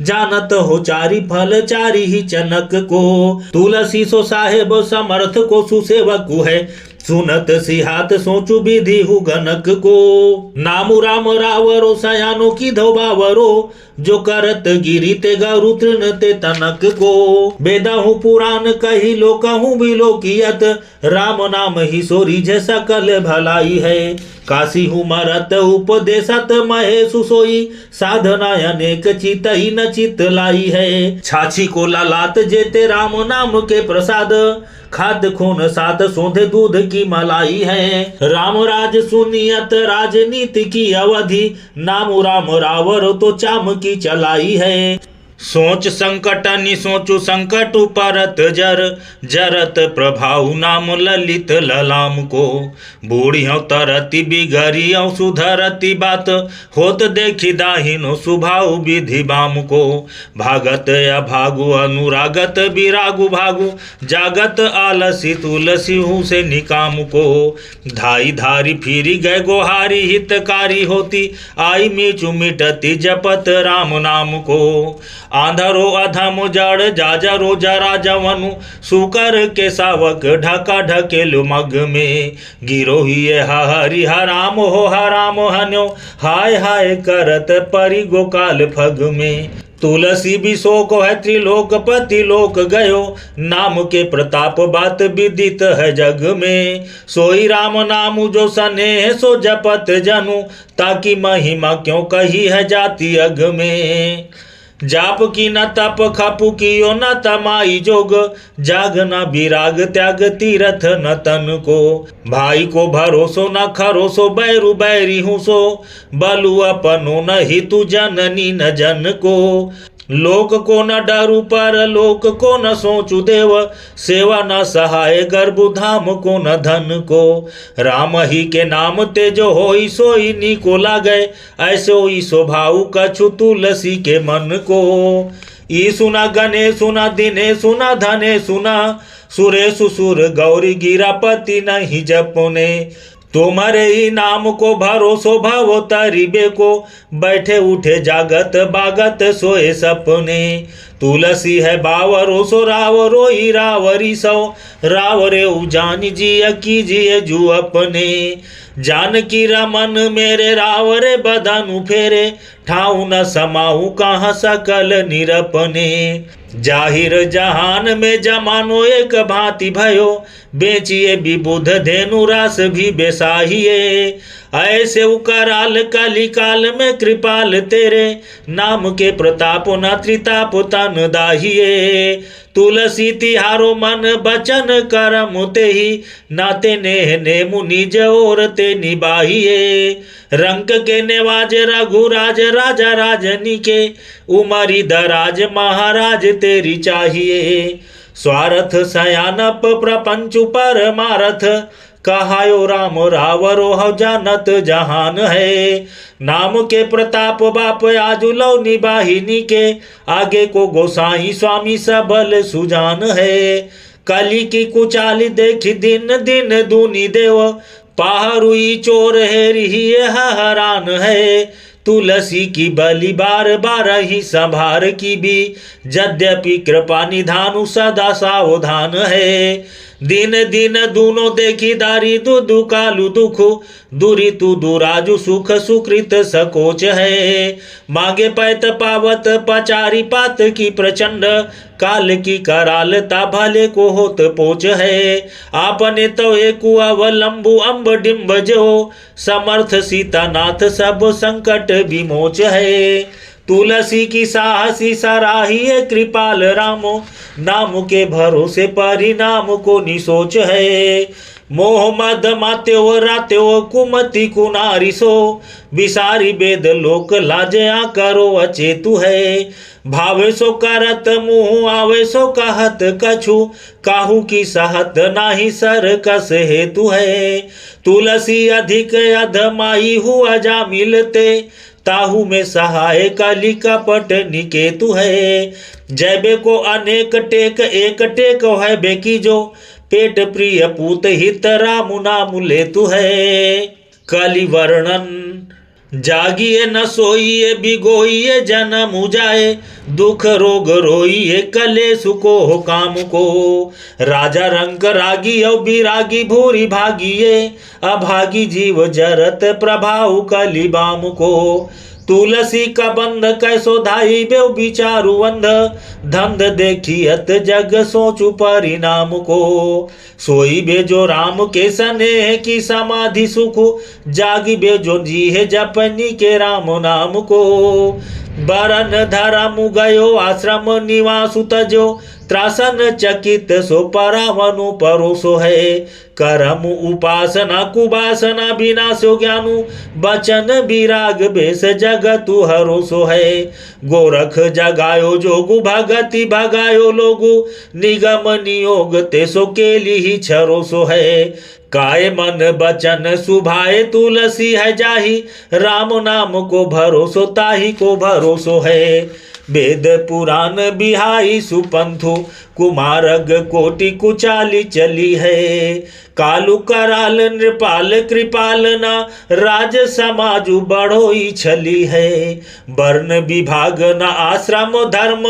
जानत हो चारी फल चारी ही चनक को। तुलसी सो साहेब समर्थ को सुसेवक है, सुनत सिहात सोचु विधि हु गनक को। नामु राम रावरो सयानो की धोबावरो, जो करत गिरी ते गरु तृण ते तनक को। वेदहु पुराण कही लोकहु बिलोकियत, राम नाम ही सोरी जै सकल भलाई है। काशी हूँ मरत उपदेशत महेशु सोई, साधना अनेक चितई न चित लाई है। छाछी को ललात जेते राम नाम के प्रसाद, खाद खून सात सोंधे दूध की मलाई है। राम राज सुनियत राजनीति की अवधि, नाम राम रावर तो चाम की चलाई है। सोच संकट निसोचु संकट परत जर जरत प्रभाव नाम ललित ललाम को। बूढ़ियों तरती बिगड़ियों सुधरती बात होत देखी दाहिनो सुभाव विधि बाम को। भागत अभागु अनुरागत विरागु भागु जागत आलसी तुलसी हूँ से निकाम को। धाई धारी फिरी गए गोहारी हितकारी होती आई मीचु मिटती जपत राम नाम को। आंधरो अधम जड़ जाजरो जरा जवनु सुकर के सावक ढका ढकेलु मग में। गिरो ही हरि हराम हो हराम हन्यो हाय हाय करत परि गोकाल फग में। तुलसी भी शोक है त्रिलोकपति लोक गयो नाम के प्रताप बात विदित है जग में। सोई राम नाम जो सने सो जपत जनु ताकि महिमा क्यों कही है जाति अग में। जाप की न तप खपु कियो न तमाई जोग जाग न विराग त्याग तीरथ न तन को। भाई को भरोसो न खरोसो बैरु बैरी हूँ सो बलु अपनो न हितु जननी न जन को। लोक को न डरू पर लोक को न सोचु देव सेवा न सहाय गर्भु धाम को न धन को। राम ही के नाम तेजो होई सोई नी को लागै ऐसो ही स्वभाव कछु तुलसी के मन को। ई सुना गणे सुना दिने सुना धने सुना सुरे सुसुर गौरी गिरापति नहीं जपने। तुम्हारे ही नाम को भरोसो भवो तरीबे को बैठे उठे जागत बागत सोए सपने। तुलसी है बावरो सो रावरो ही रावरी सो रावरे उजान जिय कीजिए जू अपने। जानकी रमन मेरे रावरे बदनु फेरे ठाऊ न समाऊ कहाँ सकल निरपने। जाहिर जहान में जमानो एक भांति भयो बेचिए विबुध धेनु रास भी बेसाहिए। ऐसे उकराल कली काल में कृपाल तेरे नाम के प्रताप न त्रिताप तन दाहिए। तुलसी तिहारो मन बचन करम ते ही नाते नेह ने मुनिज और ते निबाहिए। रंक के नेवाज रघुराज राजा राजनी के उमरी दराज महाराज तेरी चाहिए। स्वार्थ सयानप प्रपंचु परमारथ कहायो राम रावरो हो जानत जहान है। नाम के प्रताप बाप आजु लो निबाहिनी के आगे को गोसाई स्वामी सबल सुजान है। कली की कुचाली देखी दिन दिन दूनी देव पहारुई चोर है रही हरान है। तुलसी की बलि बार बार ही संभार की भी यद्यपि कृपा निधानु सदा सावधान है। दिन दिन दूनो देखी दारी दुदु कालु दुख दूरी तू दुराजु सुख सुकृत सकोच है। मांगे पैत पावत पचारी पात की प्रचंड काल की करालता भले को होत पोच है। आपने तो एक अवलंबु अम्ब डिम्ब जो समर्थ सीतानाथ सब संकट विमोच है। तुलसी की साहसी सराहिए कृपाल रामो नाम के भरोसे परिणाम को निसोच है। मोह मद मात्यो रात्यो कुमति कुनारी सो विसारी वेद लोक लाजया करो अचेतु है। भावे सो करत मुँह आवे सो कहत कछु काहू की सहत नाही सर कस हेतु है। तुलसी अधिक अधमाई हुआ जा मिलते ताहू में सहाय कली कपट निकेतु है। जैबे को अनेक टेक एक टेक है बेकी जो पेट प्रिय पूत हित राम नाम लेतु है। कली वर्णन जागिए न सोइए बिगोइए जन्म जाए दुख रोग रोइए कलेश को हो काम को। राजा रंग रागी और बिरागी भूरी भागिए अभागी जीव जरत प्रभाव कली बाम को। तुलसी का बंध कैसो धाई बेव विचारु अंध धंध देखियत जग सोचु परिणाम को। सोई बेजो राम के स्नेह की समाधि सुख जागी बेजो जी है जपनी के राम नाम को। बरन धर्म गयो आश्रम निवासु तजो, त्रासन चकित सो परावनु परोसो है। करम उपासना कुवासना विनाशो ज्ञानु, बचन विराग बेस जगतु हरोसो है। गोरख जगायो जोगु भगति भगायो लोगु, निगम नियोग ते सो केली ही छरोसो है। काय मन बचन सुभाए तुलसी है जाही, राम नाम को भरोसो ताही को भरोसो है। वेद पुराण बिहाई सुपंथु, कुमारग कोटि कुचाली चली है। कालु कराल नृपाल कृपाल ना, राज समाजु बढ़ोई छली है। वर्ण विभाग न आश्रम धर्म,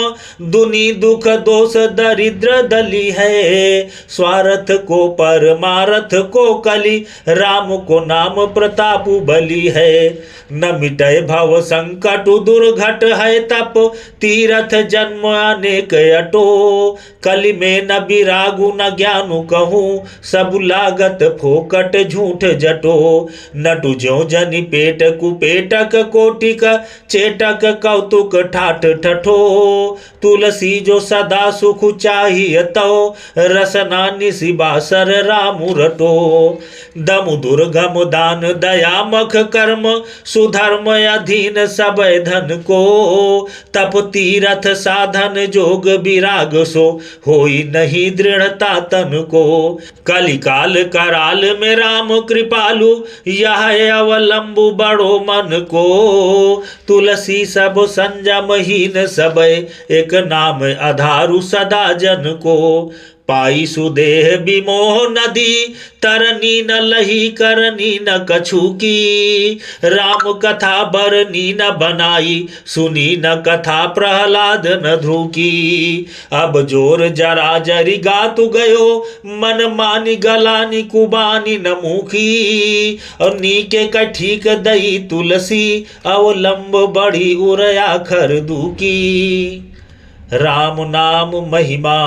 दुनि दुख दोष दरिद्र दली है। स्वार्थ को परमार्थ को कली, राम को नाम प्रताप बली है। न मिटय भव संकट दुर्घट है तप, तीरथ जन्म अनेक अटो। कलि में न विरागु न ज्ञानु कहूँ, सब लागत फोकट झूठ जटो। नटु ज्यों जनि पेट कुपेटक कोटिक, चेटक कौतुक ठाठ ठठो। तुलसी जो सदा सुख चाहिए तो, रसना निशिबासर रामु रटो। दमु दुर्गम दान दया मख कर्म, सुधर्म अधीन सब धन को। तप तीरथ साधन जोग विराग सो, होई नहीं दृढ़ता तन को। कलिकाल कराल में राम कृपालु, यह अवलंबु बड़ो मन को। तुलसी सब संजमहीन सब, एक नाम आधारु सदा जन को। पाई सुदेह विमोह नदी, तरनी न लही करनी न कछु की। राम कथा बरनी न बनाई, सुनी न कथा प्रहलाद न ध्रुकी। अब जोर जरा जरी गातु गयो, मन मानी गलानी कुबानी न मुखी। और नीके कठीक दई तुलसी, अवलंब बड़ी उरया खर दुकी। राम नाम महिमा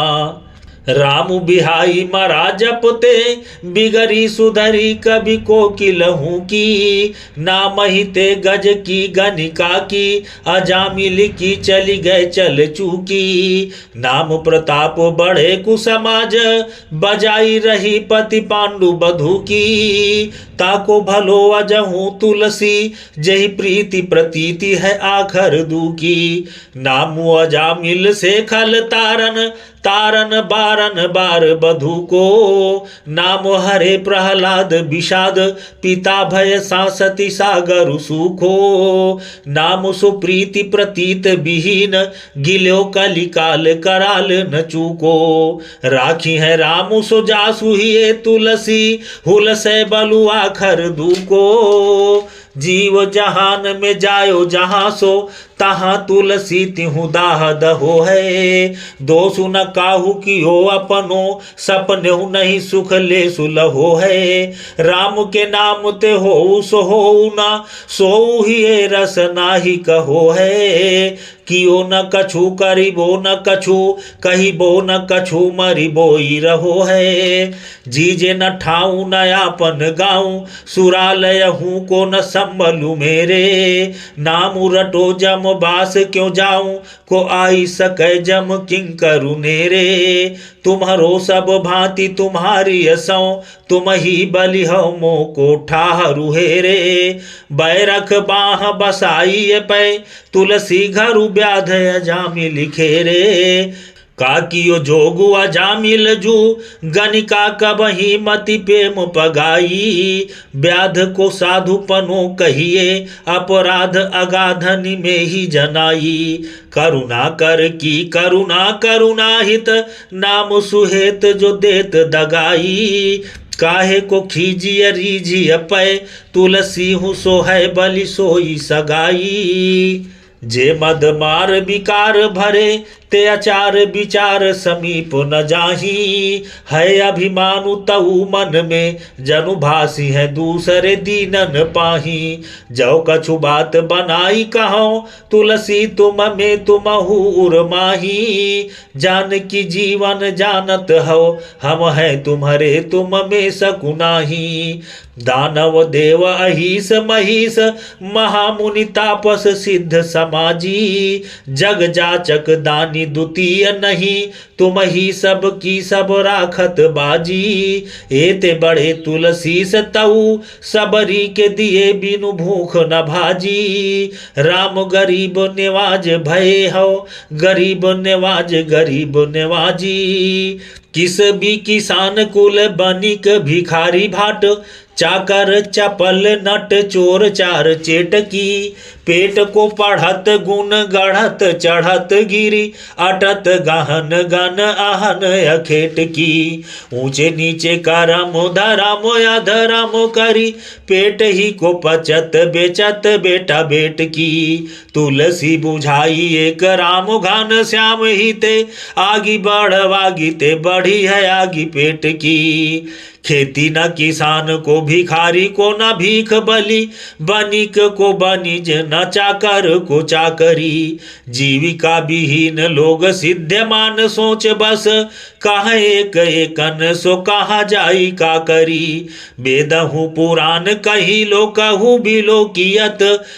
राम बिहाई मरा जपते, बिगरी सुधरी कभी को किलहू की। नाम ही ते गज की गनिका की, अजामिल की चली गए चल चूकी। नाम प्रताप बढ़े कुसमाज, बजाई रही पति पांडु बधू की। ताको भलो अजहू तुलसी, जही प्रीति प्रतीति है आखर दुकी। नामु अजामिल से खल तारन, तारन बारन बार बधू को। नाम हरे प्रहलाद विषाद, पिता भय सांसति सागर सुखो। नाम सुप्रीति प्रतीत विहीन, गिल्यो कलिकाल कराल न चूको। राखी है रामु सो जासु ही तुलसी, हुल से बलु आखर दुको। जीव जहान में जायो जहाँ सो, तहाँ तुलसी तिहु दाह दहो है। दोषु न काहू कियो अपनो, सपने नहीं सुख ले सुलहो है। राम के नाम ते हो सो हो न, सो ही रस नाही कहो है। कियो न कछु करिबो न कछु, कहिबो न कछु मरिबोई रहो है। जीजे न ठाऊं न आपन गाऊं, सुरालय हूँ को न संभलू मेरे। नाम रटो जम बास क्यों जाऊं, को आई सके जम किंग करू नेरे। तुम्हारो सब भांति तुम्हारी असों, तुम ही बलि हो मो को ठाहरू हेरे। बैरख बाह बसाई पै, तुलसी घरु व्याध अजामिल खेरे। काकियो जोगु अजामिल जू, गनिका कबही मति प्रेम पगाई। व्याध को साधु पनो कहिए, अपराध अगाधनि में ही जनाई। करुणा कर की करुणा करुणा हित, नाम सुहेत जो देत दगाई। काहे को खीजिय रीझिय पै, तुलसी हूँ सो है बलि सोई सगाई। जे मद मार विकार भरे, ते अचार विचार समीप न जाही, है अभिमानु तऊ मन में जनु भासी है दूसरे दीनन पाही। जो कछु बात बनाई कहो तुलसी तुम में तुमहु उर्माही, जान की जीवन जानत हो हम है तुम्हारे तुम में सकुनाही। दानव देव अहिस महिष महामुनि तापस सिद्ध समाजी, जग जाचक दानी द्वितीय नहीं तुम ही सब की सब राखत बाजी। एते बड़े तुलसी तऊ सबरी के दिए बिनु भूख न भाजी, राम गरीब निवाज भय हो गरीब निवाज गरीब निवाजी। किस भी किसान कुल बनिक भिखारी भाट, चाकर चपल नट चोर चार चेटकी। पेट को पढ़त गुण गढ़त चढ़त गिरी, अटत गहन गन आहन अखेट की। ऊंचे नीचे करम धरम अधरम करी, पेट ही को पचत बेचत बेटा बेट की। तुलसी बुझाई एक राम घन श्याम ही ते, आगी बढ़वागी ते बढ़ी है आगी पेट की। खेती न किसान को भिखारी को न भीख बलि, बनिक को बनिज न चाकर को चाकरी। जीविका विहीन लोग सिद्धमान सोच बस, कहाँ एक एकन सो कहाँ जाई का करी। वेदहु पुराण कही लो कहू बिलो कियत,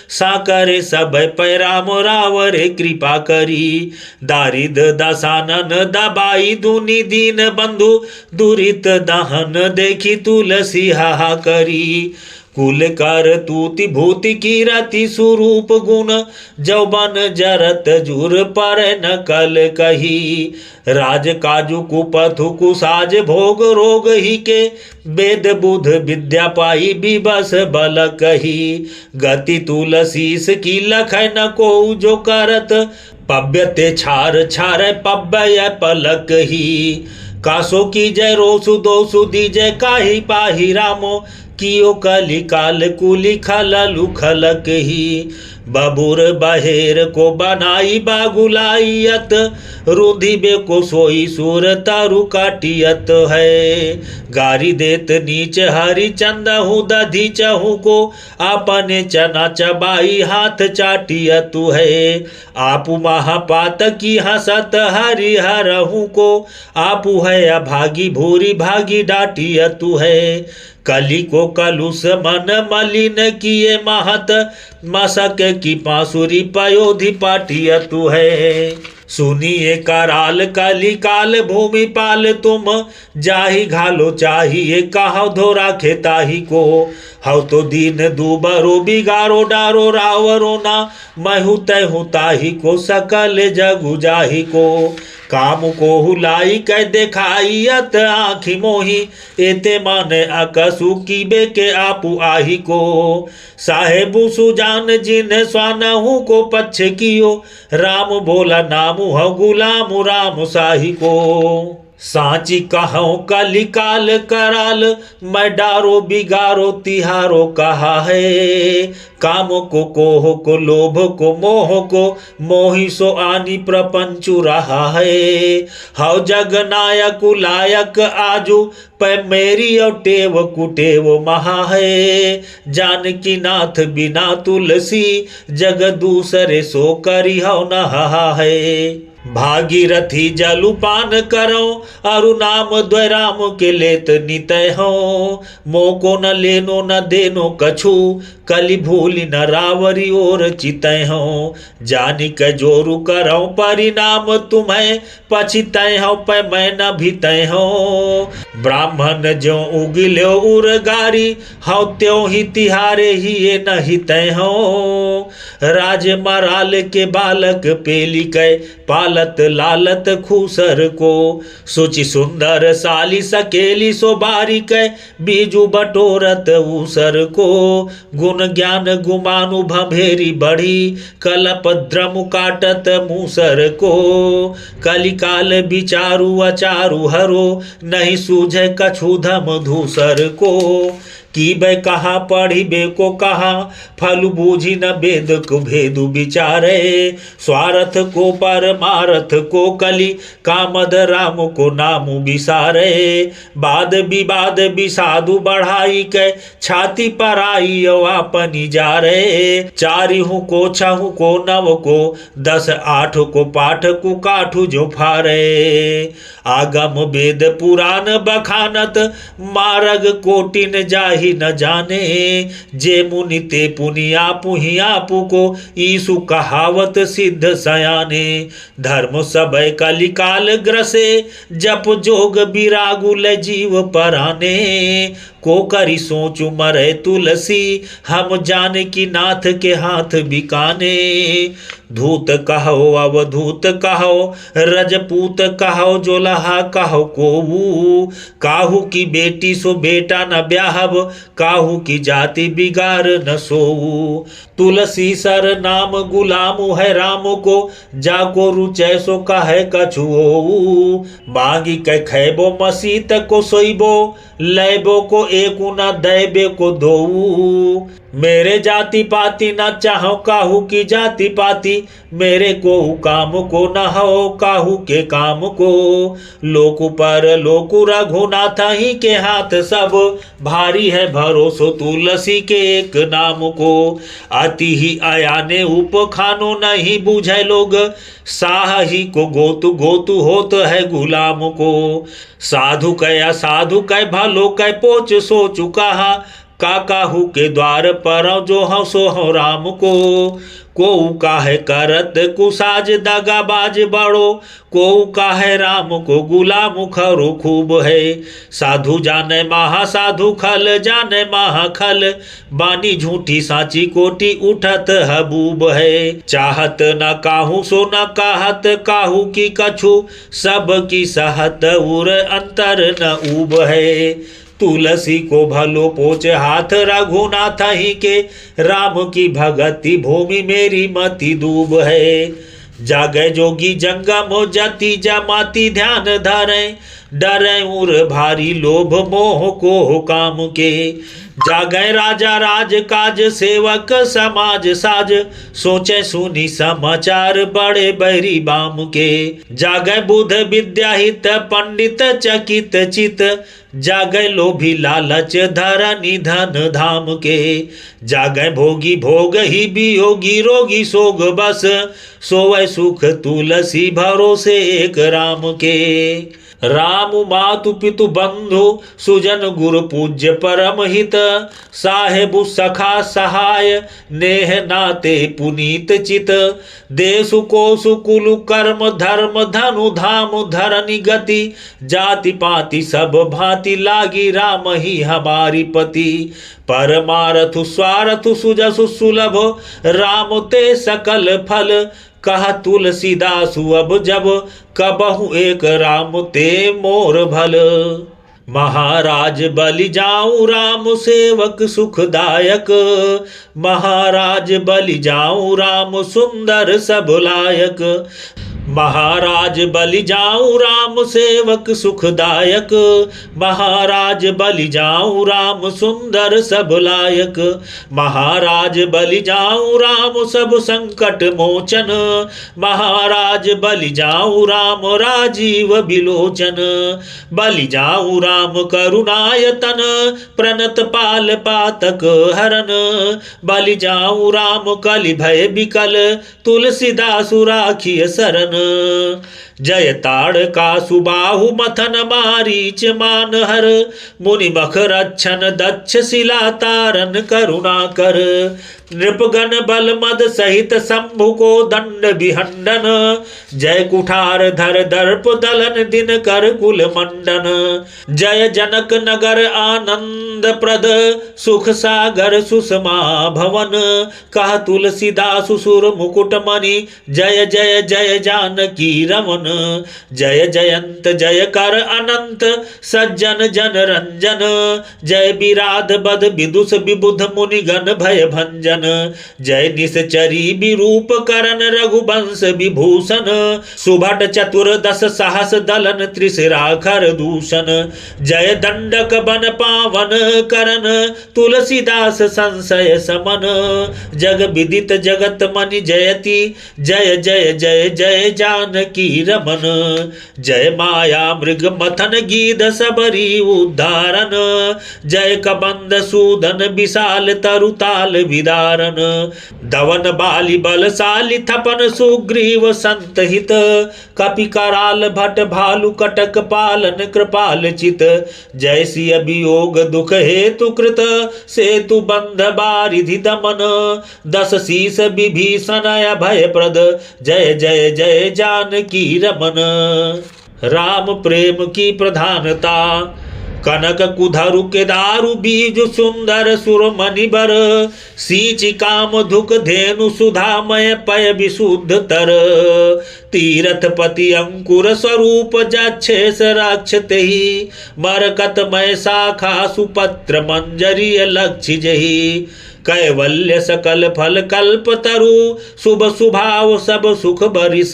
साकरे सब पैराम रावरे कृपा करी। दारिद दसानन दबाई दुनि दीन बंधु, दुरित दहन देखी तुलसी हाहा करी। कुल कर तूति भूति की रति स्वरूप गुण, जौबन जरत जुर पर न कल कही। राज काजु कुपथु कुसाज भोग रोग ही के, वेद बुध विद्या पाई बिबस बल कही। गति तुलसीस की लख न को जो करत, पव्यते छार छार पव्य पलक ही। कासो की जय रोसु दोसु दीजय काही पाही रामो, कियो कली काल कुली खललु खलक ही। बबुर बहेर को बनाई बागुलाइयत, रुधिबे को सोई सुर तारु काटियत है। गारी देत नीच हरि चंदहु दधी चहु को, आपने चना चबाई हाथ चाटियतु है। आपु महापात की हसत हरि हरहु को, आपु है अभागी भूरी भागी डाटियतु है। कली को कलुष मन मलिन किए महत, मसक की पासुरी पयोधि पाटियतु है। सुनिए कराल कली काल भूमि पाल तुम, जाहि घालो चाहिए कहो धोरा खेताही को। हव तो दीन दूबरो बिगारो डारो रावरो ना, महु तहु ताही को सकल जगु जाही को। काम को हुलाई कह देखाइयत आँखि मोही, एते माने अकसु कीबे के आपु आही को। साहेबु सुजान जिन स्वानहु को पक्ष कियो, राम बोला नामु ह गुलाम राम साही को। सांची कहो कलिकाल कराल, मैं डारो बिगारो तिहारो कहा है। काम को कोह को लोभ को मोह को, मोहि सो आनी प्रपंचु रहा है। हव जग नायक लायक आजू, पै मेरी और टेव कुटेव महा है। जानकी नाथ बिना तुलसी, जग दूसरे सो करी हव नहा है। भागीरथी जलुपान करो, अरु नाम द्वैराम के लेत नितय हो। मोको न लेनो न देनो कछु, कली भूलि न रावरी और चितय हो। जानी के जोरु करो परिणाम तुम्हें, पछितय हो पै मैं न भीतय हो। ब्राह्मण जो उगिल्यो उरगारी, हव त्यों ही तिहारे ही ये न हितय हो। राज मराल के बालक पेली कै, पालत लालत खूसर को। सुचि सुंदर साली सकेली सो बारिक, बीजू बटोरत ऊसर को। गुण ज्ञान गुमानु भंभेरी बढ़ी, कलप द्रम काटत मूसर को। कलिकाल विचारु अचारु हरो, नहीं सूझे कछु धम धूसर को। की बै कहा पढ़िबे को कहा, फल बूझी न वेद को भेदु विचारे। स्वार्थ को परमार्थ को कली, कामद राम को नाम विसारे। वाद विवाद विषादु बढ़ाई के, छाती पर आई अपनी जा रे। चारिहु को छहु को नव को, 10 8 को पाठ को काठु जो फारे। आगम वेद पुराण बखानत, मार्ग कोटिन जाहि न जाने। जे मुनि ते पुनि आपु ही आपु को, ईसु कहावत सिद्ध सयाने। धर्म सबय कलिकाल ग्रसे, जप जोग विरागुल जीव पराने। को करी सोचु मरे तुलसी, हम जान की नाथ के हाथ बिकाने। धूत कहो अवधूत कहो, रजपूत कहो जोलहा कहो कोऊ। काहू की बेटी सो बेटा न ब्याहब, काहू की जाति बिगाड़ न सोऊ। तुलसी सर नाम गुलाम है राम को, जाको रुचै सो कहे कछुओऊ। मांगी कै खैबो मसीत को सोइबो, लैबो को एकु न दैबे को दोऊ। मेरे जाति पाति न चाहो काहू की जाति पाति, मेरे को काम को न हो काहू के काम को। लोकु पर लोकु रघुनाथ ही के हाथ सब, भारी है भरोसो तुलसी के एक नाम को। अति ही अयाने उपखानो नहीं बूझे लोग, साह ही को गोतु गोतु होत है गुलाम को। साधु कै असाधु कै भलो कै पोच सोचु कहा, काहू के द्वार पर जो हौ सो हौ राम को काहे करत कुसाज दगाबाज बड़ो, को काहे राम को गुलाम खरो खूब है। साधु जाने महा साधु खल जाने महाखल, बानी झूठी साची कोटि उठत हबूब है। चाहत न काहू सो न कहत काहू की कछु, सब की सहत उर अंतर न ऊब है। तुलसी को भलो पोच हाथ रघुनाथ ही के, राम की भगति भूमि मेरी मति डूब है। जागे जोगी जंगम जति जमाती ध्यान धरे, डरे उर भारी लोभ मोह को काम के। जागे राजा राज काज सेवक समाज साज, सोचे सुनी समाचार बड़े बैरी बाम के। जागे बुध विद्या हित पंडित चकित चित, जागे लोभी लालच धरनी धन धाम के। जागे भोगी भोग ही वियोगी रोगी सोग बस, सोवै सुख तुलसी भरोसे एक राम के। राम मातु पितु बंधु सुजन गुरु पूज्य परम हित, साहेबु सखा सहाय नेह नाते पुनीत चित। देशु कोसु कुलु कर्म धर्म धनु धाम धरनी गति, जाति पाति सब भांति लागी राम ही हमारी पति। परमारथु स्वारथु सुजसु सुलभ, राम ते सकल फल, कहा तुलसीदासु अब जब, कबहु एक राम ते मोर भल। महाराज बलि जाऊं राम सेवक सुखदायक, महाराज बलि जाऊं राम सुंदर सब लायक। महाराज बलि जाऊं राम सेवक सुखदायक, महाराज बलि जाऊं राम सुंदर सब लायक। महाराज बलि जाऊं राम सब संकट मोचन, महाराज बलि जाऊं राम राजीव बिलोचन। बलि जाऊं राम करुणायतन, प्रणत पाल पातक हरन। बलि जाऊं राम कलि भय बिकल, तुलसीदासु राखिय शरण। जय ताड़का सुबाहु मथन मारीच मान हर, मुनि मख रक्षण दक्ष शिला तारन करुणा कर। नृपगण बल मद सहित शंभु को दंड विहंडन, जय कुठार धर दर्प दलन दिन कर कुल मंडन। जय जनक नगर आनंद प्रद, सुख सागर सुषमा भवन। कह तुलसीदासु सुर मुकुट मणि, जय जय जय जानकी रमन। जय जयंत जय कर अनंत, सज्जन जन रंजन। जय विराध बद विदुष विबुध मुनिगण भय भंजन। जय निश्चरी विरूप करण रघुवंश विभूषण सुभट चतुर्दश सहस दलन त्रिशिराखर दूषण जय दंडक बन पावन करण तुलसीदास संशय समन जग विदित जगत मनि जयति जय जय जय जय जानकी रमन जय माया मृग मथन गीध सबरी उद्धारण जय कबंद सूदन विशाल तरुताल विदारण दवन बाली बलशाली थपन सुग्रीव संत हित कपि कराल भट भालु कटक पालन कृपाल चित जय सिय वियोग दुख हेतु कृत सेतु बंध बारिधि दमन दस शीस विभीषण अभय प्रद जय जय जय जानकी रमन राम प्रेम की प्रधानता कनक कुधरु केदारु बीज सुंदर सुरमणि बर सींच काम धुक धेनु सुधामय पय विशुद्ध तर तीरथ पति अंकुर स्वरूप जक्षेस राक्षते ही मरकतमय शाखा सुपत्र मंजरी लक्ष्य जही कैवल्य सकल फल कल्प तरु शुभ सुभाव सब सुख बरिस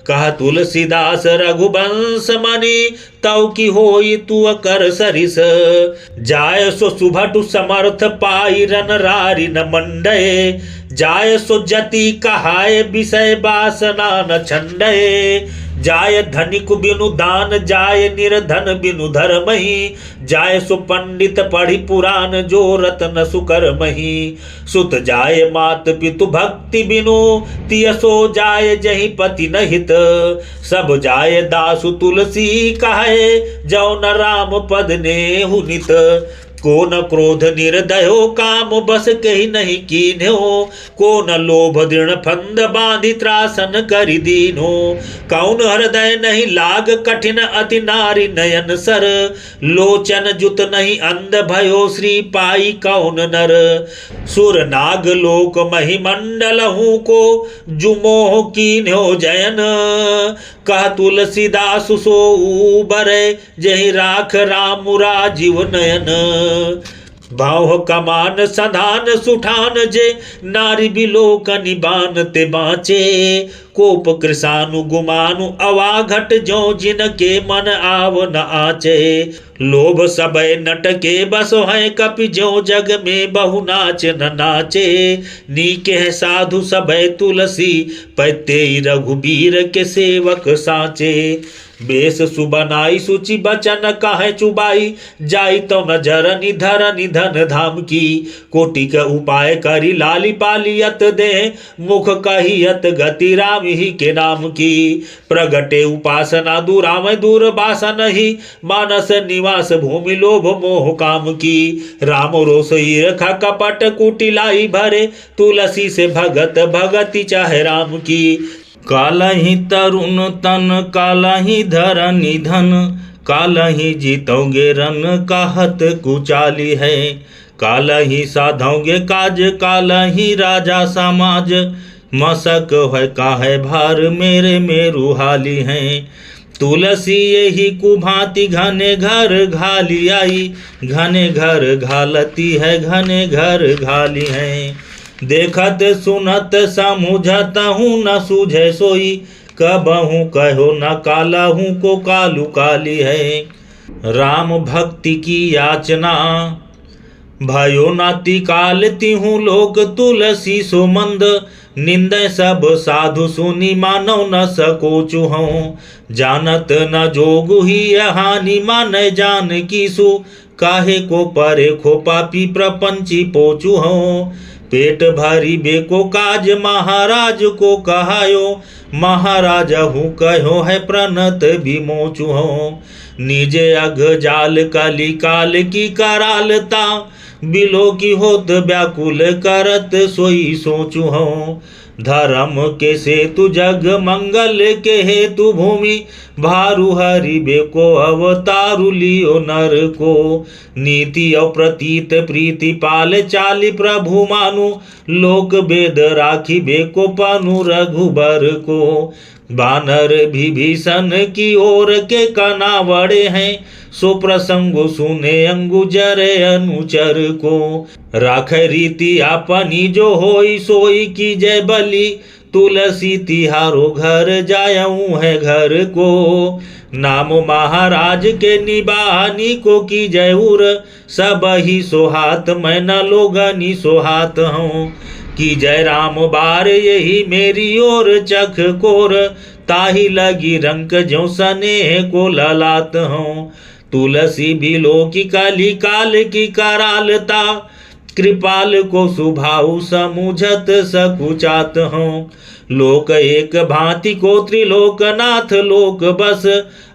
कह तुलसीदास रघुवंश मणि तव की होई तू कर सरिस जाय सो सुभटु समर्थ पाई रन रारि न मंडय जाय सो जति कहाय विषय वासना न छंडय जाय धनिक बिनु दान जाय निर्धन बिनु धर्महि जाय सो पंडित पढ़ी पुराण जो रत्न सुकर मही सुत जाय मात पितु भक्ति बिनु तियसो जाय जहि पति नहित सब जाय दासु तुलसी कहे जो न राम पद ने हुनित को न क्रोध निर्दयो काम बस कही नहीं कीन्हो को न लोभ दृढ़ फंद बांधि त्रासन करि दीनो कौन हृदय नहीं लाग कठिन अति नारी नयन सर लोचन जुत नहीं अंध भयो श्री पाई कौन नर सुर नाग लोक महिमंडल हूँ को जुमोह कीन्हो जयन कह तुलसीदास सो उबरे जहि राख राम राजीव नयन भाव कमान सधान सुठान जे नारी बिलोकनि बानते बाँचे कोप कृषानु गुमानु अवाघट जो जिनके मन आव न आचे लोभ सबय नटके बस है कपि जो जग में बहु नाच न नाचे नीके है साधु सबय तुलसी पते रघुबीर के सेवक साचे बेस सुबनाई सुचि बचन काहे चुबाई जाई तो नजर निधर निधन धाम की कोटि के उपाय करी लाली पालियत दे मुख कहियत गति राम ही के नाम की प्रगटे उपासना दूराम दूर बासन ही मानस निवास भूमि लोभ मोह काम की राम रोसई रखा कपट कुटिलाई भरे तुलसी से भगत भगति चाहे राम की कालहि तरुण तन कालहि धर निधन कालहि जीतोगे रन कहत कुचाली है कालहि साधोगे काज कालहि राजा समाज मसक है काहे भार मेरे मेरु हाली हैं तुलसी यही कुभांति घने घर घाली आई घने घर घालती है घने घर घाली हैं देखत सुनत समुझत हूँ न सूझे सोई कबहू कहो न काला हूँ को कालू काली है राम भक्ति की याचना भयो नाति कालती हूँ लोक तुलसी सो मंद निंद सब साधु सुनी मानव न सकोचु हूँ जानत न जोगु ही हानि मान जान की सु काहे को परे खो पापी प्रपंची पोचु हूँ पेट भरी बेको काज महाराज को कहायो महाराज हूँ कहो है प्रणत विमोचु हो निजे अघ जाल कली काल की करालता बिलो की होत व्याकुल करत सोई सोचु हो धर्म के सेतु जग मंगल के हेतु भूमि भारू हरि बेको अवतारु लियो नर को नीति और प्रतीत प्रीति पाल चाली प्रभु मानु लोक वेद राखी बेको पानु रघुबर को बानर विभीषण की ओर के कनावड़े हैं, सो प्रसंग सुने अंगुजर अनुचर को। राख रीति अपनी जो होई सोई की जय बलि, तुलसी तिहारो घर जाऊं है घर को। नाम महाराज के निबानी को की जय उर, सब ही सोहात मैं न लोगनी सोहात हूँ। की जय राम बार यही मेरी ओर चख कोर, ताही लगी रंक जो सनेह को ललात हूँ। तुलसी बिलो की काली काल की करालता, कृपाल को सुभाऊ समुझत सकुचात हूँ। लोक एक भांति को त्रिलोकनाथ लोक बस,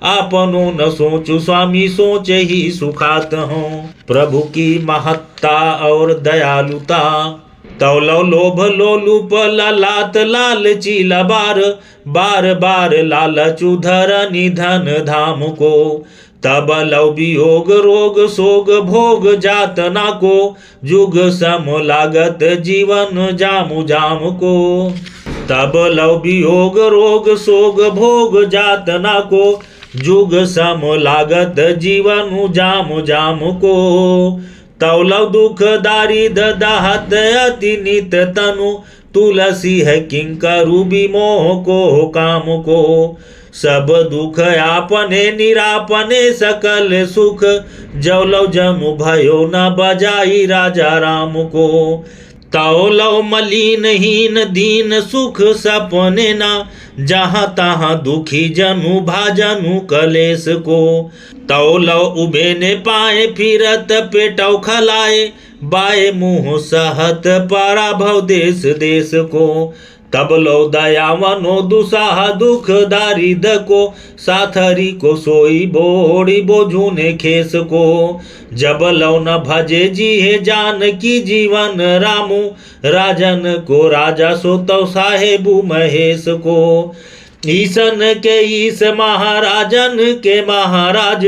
आपनो न सोचु स्वामी सोच ही सुखात हूँ। प्रभु की महत्ता और दयालुता, तौलो लोभ लोलुप ललात लालची लबार, बार बार लालचु धर निधन धाम को। तब लव वियोग रोग सोग भोग जात ना को, जुग सम लागत जीवन जामु जाम को। तब लव वियोग रोग सोग भोग जात ना को, जुग सम लागत जीवन जाम जाम को। तौलव दुख दारिद दाहत अति नित तनु, तुलसी है किंकरु विमोह को काम को। सब दुख आपने निरापने सकल सुख, जौलव जनु भयो न बजाई राजा राम को। तौलव मलिन हीन दीन सुख सपने ना, जहाँ तहाँ दुखी जनु भाजनु कलेश को। तौलव उबे ने पाए फिरत पेटौ खलाए, बाए मुँह सहत पराभव देश देश को। तब लो दयावनो दुसाह दुख दारिद को, साथरी को सोई बोड़ी बोझूने खेस को। जब लो न भजे जिहे जान की जीवन रामू, राजन को राजा सो तो साहेबू महेश को। ईसन के ईस महाराजन के महाराज,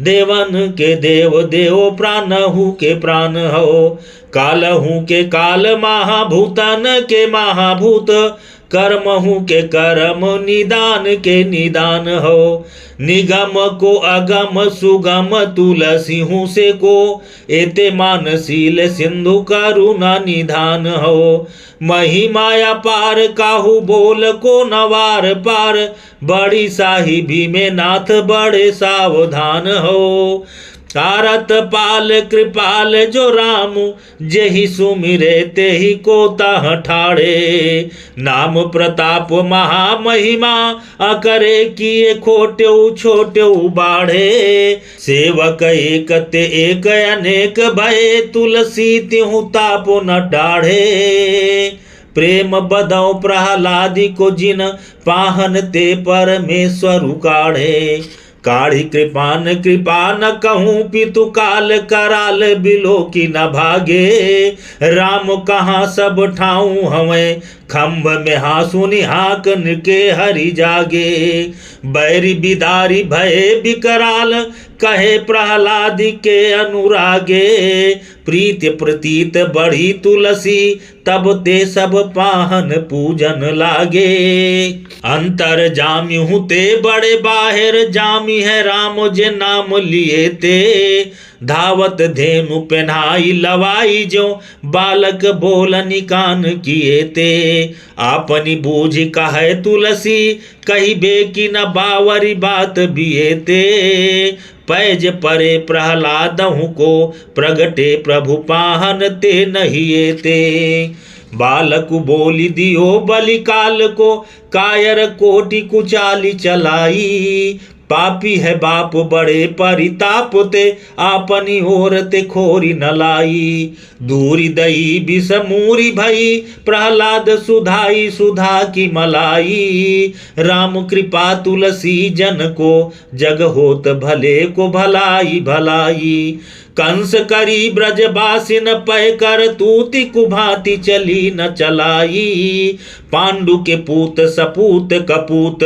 देवन के देव देव प्राणहु के प्राण हो। कालहु के काल महाभूतन के महाभूत, कर्महु के कर्म निदान के निदान हो। निगम को अगम सुगम तुलसी हूँ से को, एते मानशील सिंधु करुणा निधान हो। महिमाया पार काहू बोल को नवार पार, बड़ी साहिबी में नाथ बड़े सावधान हो। कारत पाल कृपाल जो राम, जेहि सुमिरे तेहि को ताह ठाड़े। नाम प्रताप महामहिमा, अकरे किए खोट्यऊ छोट्यऊ बाढ़े। सेवक एक ते एक अनेक भय, तुलसी तिहु ताप न टाढ़े। प्रेम बदौ प्रहलादि को जिन, पाहन ते परमेश्वर काढ़े। काढ़ी कृपान कृपा न कहूँ पितु काल, कराल बिलो की न भागे। राम कहाँ सब ठाऊं हमें, खम्भ में हासु निहाक के हरि जागे। बैरी बिदारी भय बिकराल, कहे प्रहलाद के अनुरागे। प्रीत प्रतीत बढ़ी तुलसी, तब ते सब पाहन पूजन लागे। अंतर जाम्यू ते बड़े बाहिर, जामी है राम जे नाम लिए ते। धावत धेनु पहनाई लवाई जो, बालक बोल निकान किए ते। आपनी बूझ कहे तुलसी, कहिबे कि न बावरी बात बिए ते। पैज परे प्रहलादहु को, प्रगटे प्रभु पाहन ते नहिए ते। बालक बोली दियो बलिकाल को, कायर कोटि कुचाली चलाई। पापी है बाप बड़े परिताप ते, आपनी ओर ते खोरी न लाई। दूरी दई बिसमूरी भई, प्रहलाद सुधाई सुधा की मलाई। राम कृपा तुलसी जन को, जग होत भले को भलाई भलाई। कंस करी ब्रजबासिन पय कर, तूति कुभांति चली न चलाई। पांडु के पूत सपूत कपूत,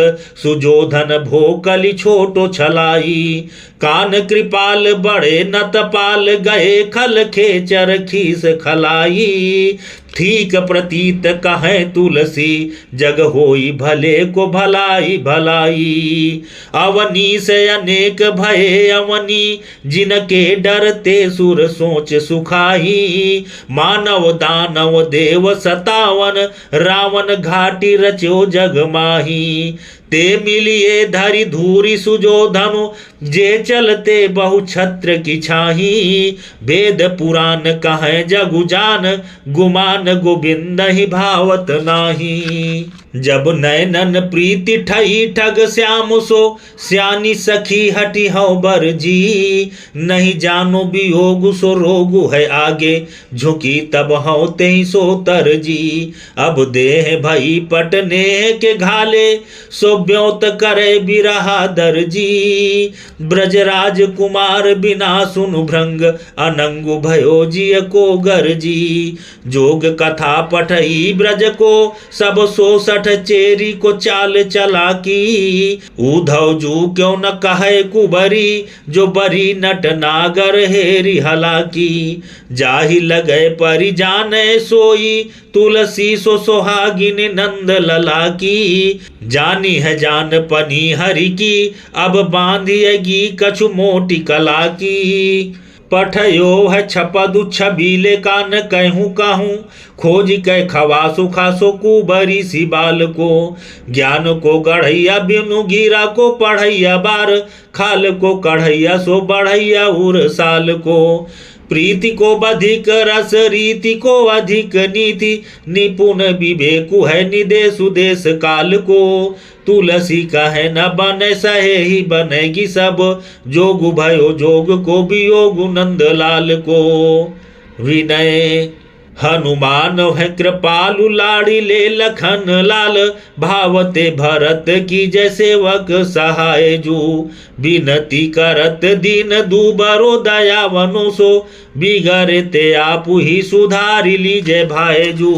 सुजोधन भोकली छोटो छलाई। कान कृपाल बड़े नतपाल, गए खल खेचर खीस खलाई। ठीक प्रतीत कहे तुलसी, जग होई भले को भलाई भलाई। अवनी से अनेक भये अवनी, जिनके डरते सुर सोच सुखाई। मानव दानव देव 57, रावण घाटी रचो जग माही। ते मिलिए धरि धूरी सुजोधनु, जे चलते बहु छत्र की छाही। वेद पुराण कहे जगु जान, गुमान गोविंद ही भावत नाही। जब नैनन प्रीति ठई ठग श्याम सो, श्यानी सखी हटी हौ बर जी। नहीं जानो वियोग सो रोगु है आगे, झुकी तब हौ तेहि सो तर जी। अब देह भई पटने के घाले, सो ब्योत करे बिरहा दर जी। ब्रजराज कुमार बिना सुनु भृंग, अनंगु भयो जिय को गर जी। जोग कथा पठई ब्रज को, सब सो सठ चेरी को चाल चला की। उधव जू क्यों न कहे कुबरी, जो बरी नट नागर हेरी हलाकी। जाहि लगे परि जाने सोई, तुलसी सो सोहागिन नंद लला की। जानी है जान पनी हरि की, अब बांधिएगी कछु मोटी कला की। पठयो है छपदु छबीले कान कहूँ कहूँ, खोज कै खवासु खासो कुबरी सी बाल को। ज्ञान को गढ़ैया बिनु गिरा को पढ़ैया बार, खाल को कढ़ैया सो बढ़ैया उर साल को। प्रीति को अधिक रस रीति को अधिक नीति, निपुण विवेकु है निदेशु देश काल को। तुलसी कहे न बने सहे ही बनेगी सब, जोगु भयो जोग को वियोगु नंद लाल को। विनय हनुमान है कृपालु, लाड़ी ले लखन लाल। भावते भरत की जय सेवक सहाय जू। विनती करत दीन दूबरो दयावनु सो, बिगड़े ते आप ही सुधारी लीजे भाई जू।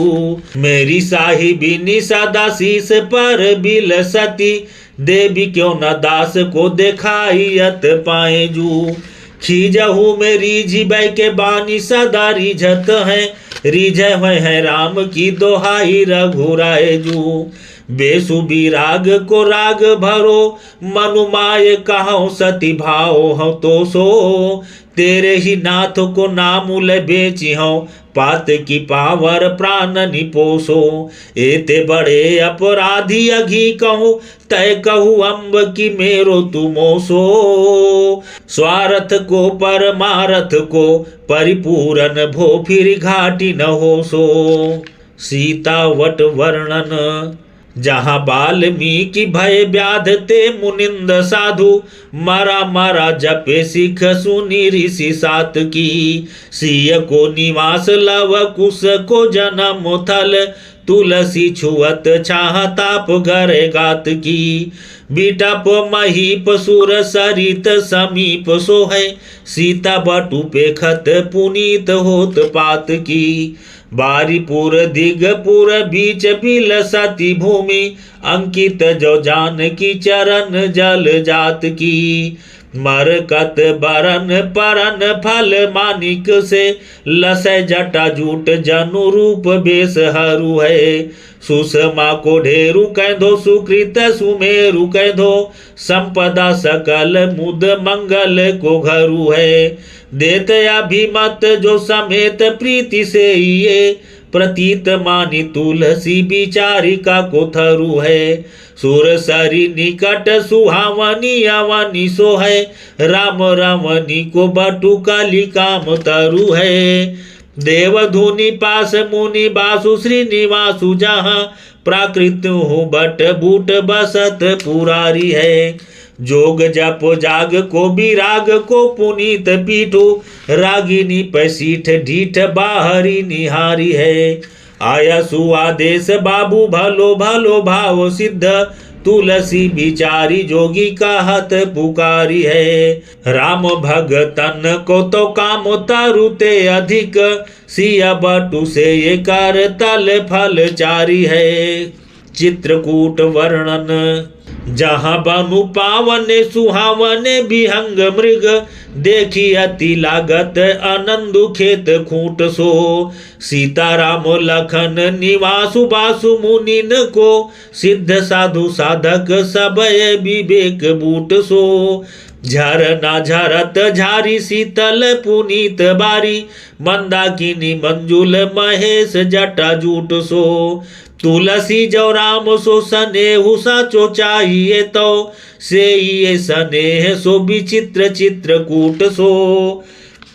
मेरी साहिबिनी सदा शीस पर बिल सती, देवी क्यों न दास को देखाइयत पाए जू। खीजहू में रिझी बै के बानी सदा रिझत है, रिझे हुए है राम की दोहाई रघुराय जू। बेसुबी राग को राग भरो, मनुमाय कहो सती भाओ हो तो सो। तेरे ही नाथ को नामुल बेची हो, पात की पावर प्राण निपोसो। एते बड़े अपराधी अघी कहूँ, तय कहूँ अम्ब की मेरो तुमोसो। स्वार्थ को परमारथ को, परिपूरन भो फिर घाटी न हो सो। सीता वट वर्णन जहाँ वाल्मीकि भय व्याध ते मुनिंद साधु। मरा मरा जपे सिख सुनी ऋषि सात की। सिय को निवास लव कुश को जन्म थल, तुलसी छुअत छाह ताप गरे गात की। बिटप महीप सुर सरित समीप सो है, सीता बटु पेखत पुनीत होत पात की। बारीपुर दिगपुर बीच बिल सती भूमि, अंकित जो जान की चरण जल जात की। मरकत बरन परन फल मानिक से, लसै जटा जूट जनु रूप बेस हरू है। सुषमा को ढेरु कैधो सुकृत सुमेरु कैधो, संपदा सकल मुद मंगल को घरु है। देत अभिमत जो समेत प्रीति से ये, प्रतीत मानी तुलसी बिचारिका को थरु है। सुर सरी निकट सुहावनी अवनी सो है, राम रमनी को बटु काली काम तरु है। देवधुनि पास मुनि बासु श्रीनिवासु, जहाँ प्राकृत हूँ बट बूट बसत पुरारी है। जोग जप जाग को विराग को पुनीत पीठु, रागिनी पैसीठ ढीठ बाहरी निहारी है। आया सुआदेश बाबू भलो भलो भाव सिद्ध, तुलसी बिचारी जोगी कहत पुकारी है। राम भगतन को तो काम तरुते अधिक, सिया बटु से ये कर तल फल चारी है। चित्रकूट वर्णन। जहाँ बनु पावने सुहावने विहंग मृग, देखी अति लागत आनंदु खेत खूट सो। सीताराम लखन निवासु बासु मुनिन को, सिद्ध साधु साधक सबय विवेक बूट सो। झरना झरत झारी शीतल पुनीत बारी, मंदाकिनी मंजुल महेश जटा जूट सो। तुलसी जो राम सो स्नेहु साचो चाहिए तो, से ये स्नेह सो विचित्र चित्रकूट सो।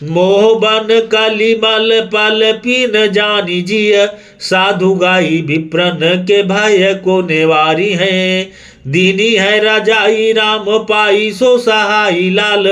मोहबन कलिमल पल पीन जानी जिय, साधु गाई विप्रन के भय को निवारी है। दीनी है रजाई राम पाई सो सहाई लाल,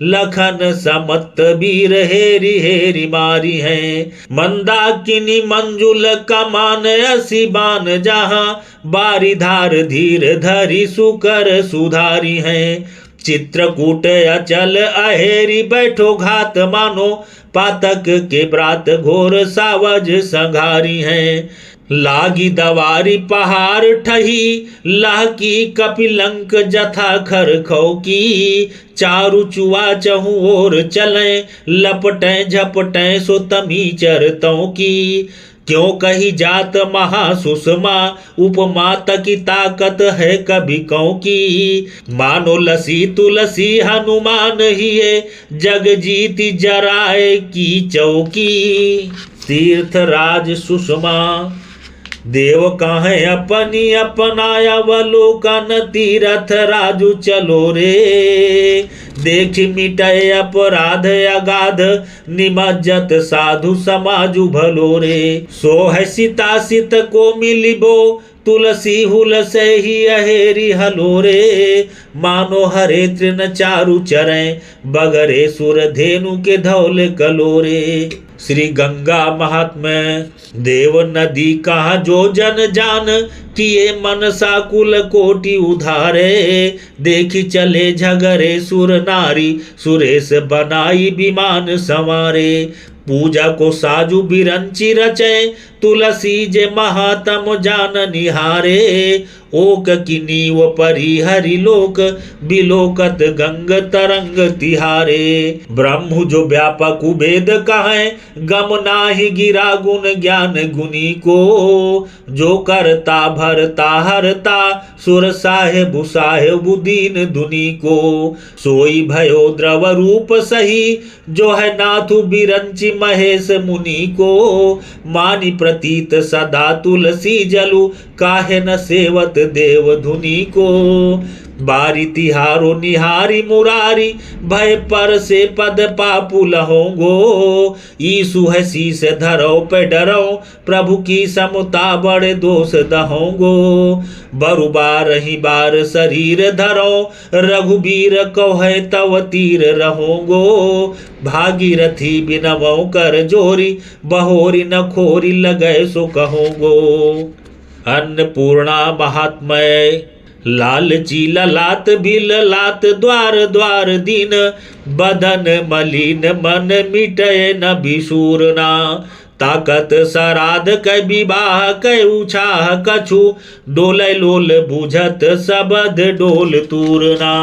लखन समत वीर हेरी हेरी मारी है। मंदाकिनी मंजुल कमान असी बान, जहाँ बारी धार धीर धरी सुकर सुधारी है। चित्रकूट अचल अहेरी बैठो घात मानो, पातक के ब्रात घोर सावज संघारी है। लागी दवारी पहाड़ ठही, लाकी कपिलंक जथा खर खौ की। चारु चुआ चहु ओर चले, लपटे झपटे सो तमी चरतों की। क्यों कही जात महासुषमा, उपमा तकी ताकत है कभी कौ की। मानो लसी तुलसी हनुमान हिये, जग जीती जराए की चौकी। तीर्थराज सुषमा देव काहे अपनी अपनाया अवलोकन, तीरथ राजू चलो रे। देख मिटाए अपराध अगाध, निमज्जत साधु समाजु भलो रे। सो है सीता सित को मिलिबो, तुलसी हुल से ही अहेरी हलो रे। मानो हरे तृण चारु चरें, बगरे सुर धेनु के धौल कलोरे। श्री गंगा महात्म्य देव नदी कहा जो जन जान, किए मनसा कुल कोटि उधारे। देखी चले झगरे सुर नारी, सुरेश बनाई विमान संवारे। पूजा को साजु बिरंची रचे, तुलसी जे महातम जान निहारे। ओक की नीव परी हरि लोक, बिलोकत गंग तरंग तिहारे। ब्रह्म जो व्यापक उभेद कहे, गम नाही गिरा गुण ज्ञान गुनी को। जो करता भरता हरता, सुर साहेब साहेब दीन दुनी को। सोई भयो द्रव रूप सही, जो है नाथु बिरंची महेश मुनि को। मानी प्रतीत सदा तुलसी जलु, काहे न सेवत देव धुनी को। बारी तिहारो निहारी मुरारी, भय पर से पद पापु लहोंगो। ईसु है शीस धरो पे डरो, प्रभु की समता बड़े दोष दहोंगो। बरुबार ही बार शरीर धरो, रघुबीर कहे तव तीर रहोंगो। भागीरथी बिनवो कर जोरी, बहोरी न खोरी लगे सो कहोंगो। अन्नपूर्णा महात्मय लालची ललात बिल लात, द्वार द्वार दीन बदन मलिन मन मिटय न बिसूरना। ताकत सराध कै विवाह कै उछाह कछु, डोले लोल बुझत सबद डोल तूरना।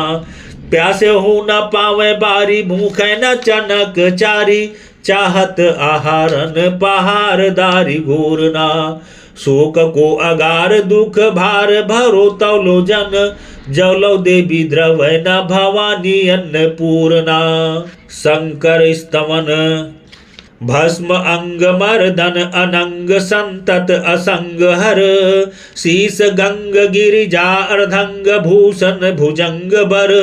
प्यासे हो न पावे बारी, भूखे न चनक चारी। चाहत आहारन पहाड़ दारी घूरना। शोक को अगार दुख भार, भरो तौलो जन। जौलो देवी द्रव न भवानी अन्नपूर्णा। शंकर स्तवन भस्म अंग मर्दन अनंग, संतत असंग हर। शीस गंग गिरिजा अर्धंग, भूषण भुजंग बर।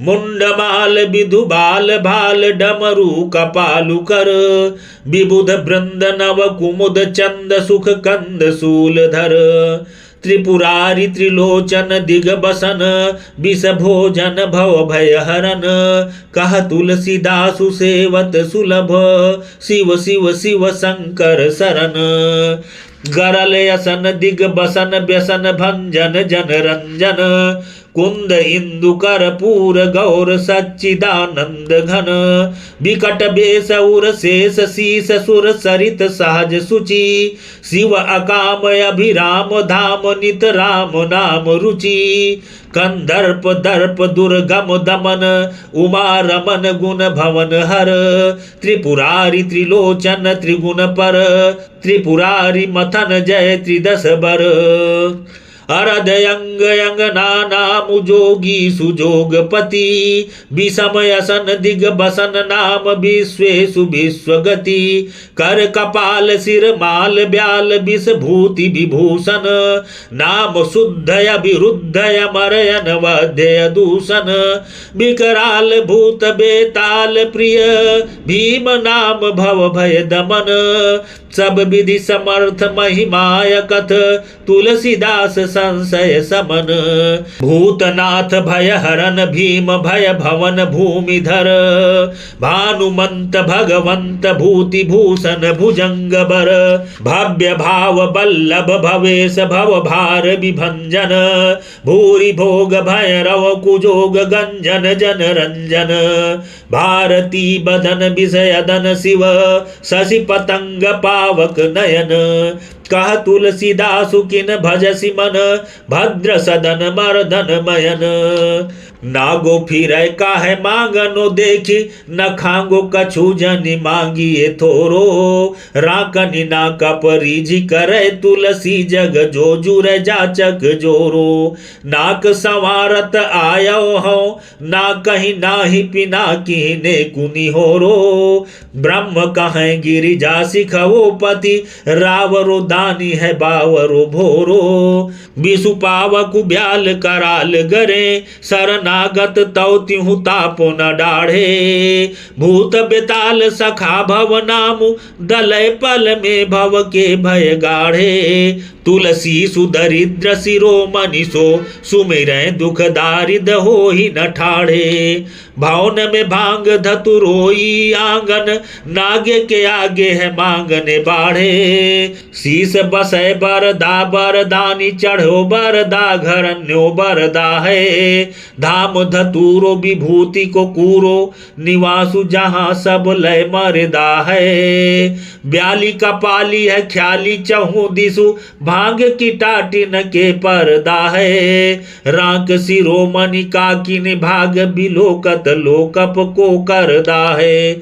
मुंडमाल विधु बाल भाल, डमरू कपालु कर। विबुध बृंद नव कुमुद चंद, सुख कंद शूल धर। त्रिपुरारी त्रिलोचन दिगबसन, विष भोजन भव भय हरन। कह तुलसीदासु सेवत सुलभ, शिव शिव शिव शंकर शरण। गरल असन दिग बसन व्यसन भंजन जन रंजन। कुंद इंदु कर्पूर गौर सच्चिदानंद घन, विकट बेस उर शेष शीस सुर सरित सहज सुचि, शिव अकाम अभिराम धाम नित राम नाम रुचि, कंदर्प दर्प दुर्गम दमन उमा रमन गुण भवन हर, त्रिपुरारि त्रिलोचन त्रिगुण पर, त्रिपुरारि मथन जय त्रिदश बर, अरद अंग अंग नाम जोगी सुजोगपति, विषम असन दिग बसन नाम विश्वेशु विश्वगति, कर कपाल सिर माल ब्याल विष भूति विभूषण, नाम शुद्धय विरुद्धय मरयन वध्यय दूषण, विकराल भूत बेताल प्रिय भीम नाम भव भय दमन, सब विधि समर्थ महिमाय कथ तुलसीदास संशय समन, भूतनाथ भय हरन भीम भय भवन भूमिधर, भानुमंत भगवंत भूति भूषण भुजंग बर, भव्य भाव बल्लभ भवेश भव भार विभंजन, भूरि भोग भैरव कुजोग गंजन जन रंजन, भारती बदन विषयदन शिव शशि पतंग पावक नयन, कह तुलसीदासु किन भजसि मन भद्र सदन मर्दन मयन, नागो फिरै काहे मांगनो देखी, न खांगो कछु जनि मांगिए थोरो, राकनि ना कपरीझि करे तुलसी जग जो जुरे जाचक जोरो, नाक संवारत आयो हो ना कहीं नाही पिना कीने कुनि होरो, ब्रह्म कहें गिरिजा सिखवो पति, रावरो दानी है बावरो भोरो, विषु पावकु ब्याल कराल गरे, शरणागत तौ तिहु तापो न डाढ़े, भूत बेताल सखा भव नामु, दलय पल में भव के भय गाढ़े, तुलसी सुदरिद्र शिरोमणि सो, सुमिरै दुख दारिद होहि न ठाढ़े, भवन में भांग धतुरोई आंगन, नागे के आगे है मांगने बाढ़े, शीस बसै बरदा बरदानी, चढ़ो बरदा घरन्यो बरदा है, धाम धतुरो विभूति को कूरो, निवासु जहाँ सब लय मरदा है, ब्याली कपाली है ख्याली चहु दिसु, भांग की टाटिन के पर्दा है, रांक शिरोमणि काकिन भाग बिलोकत लोकप को करदा है,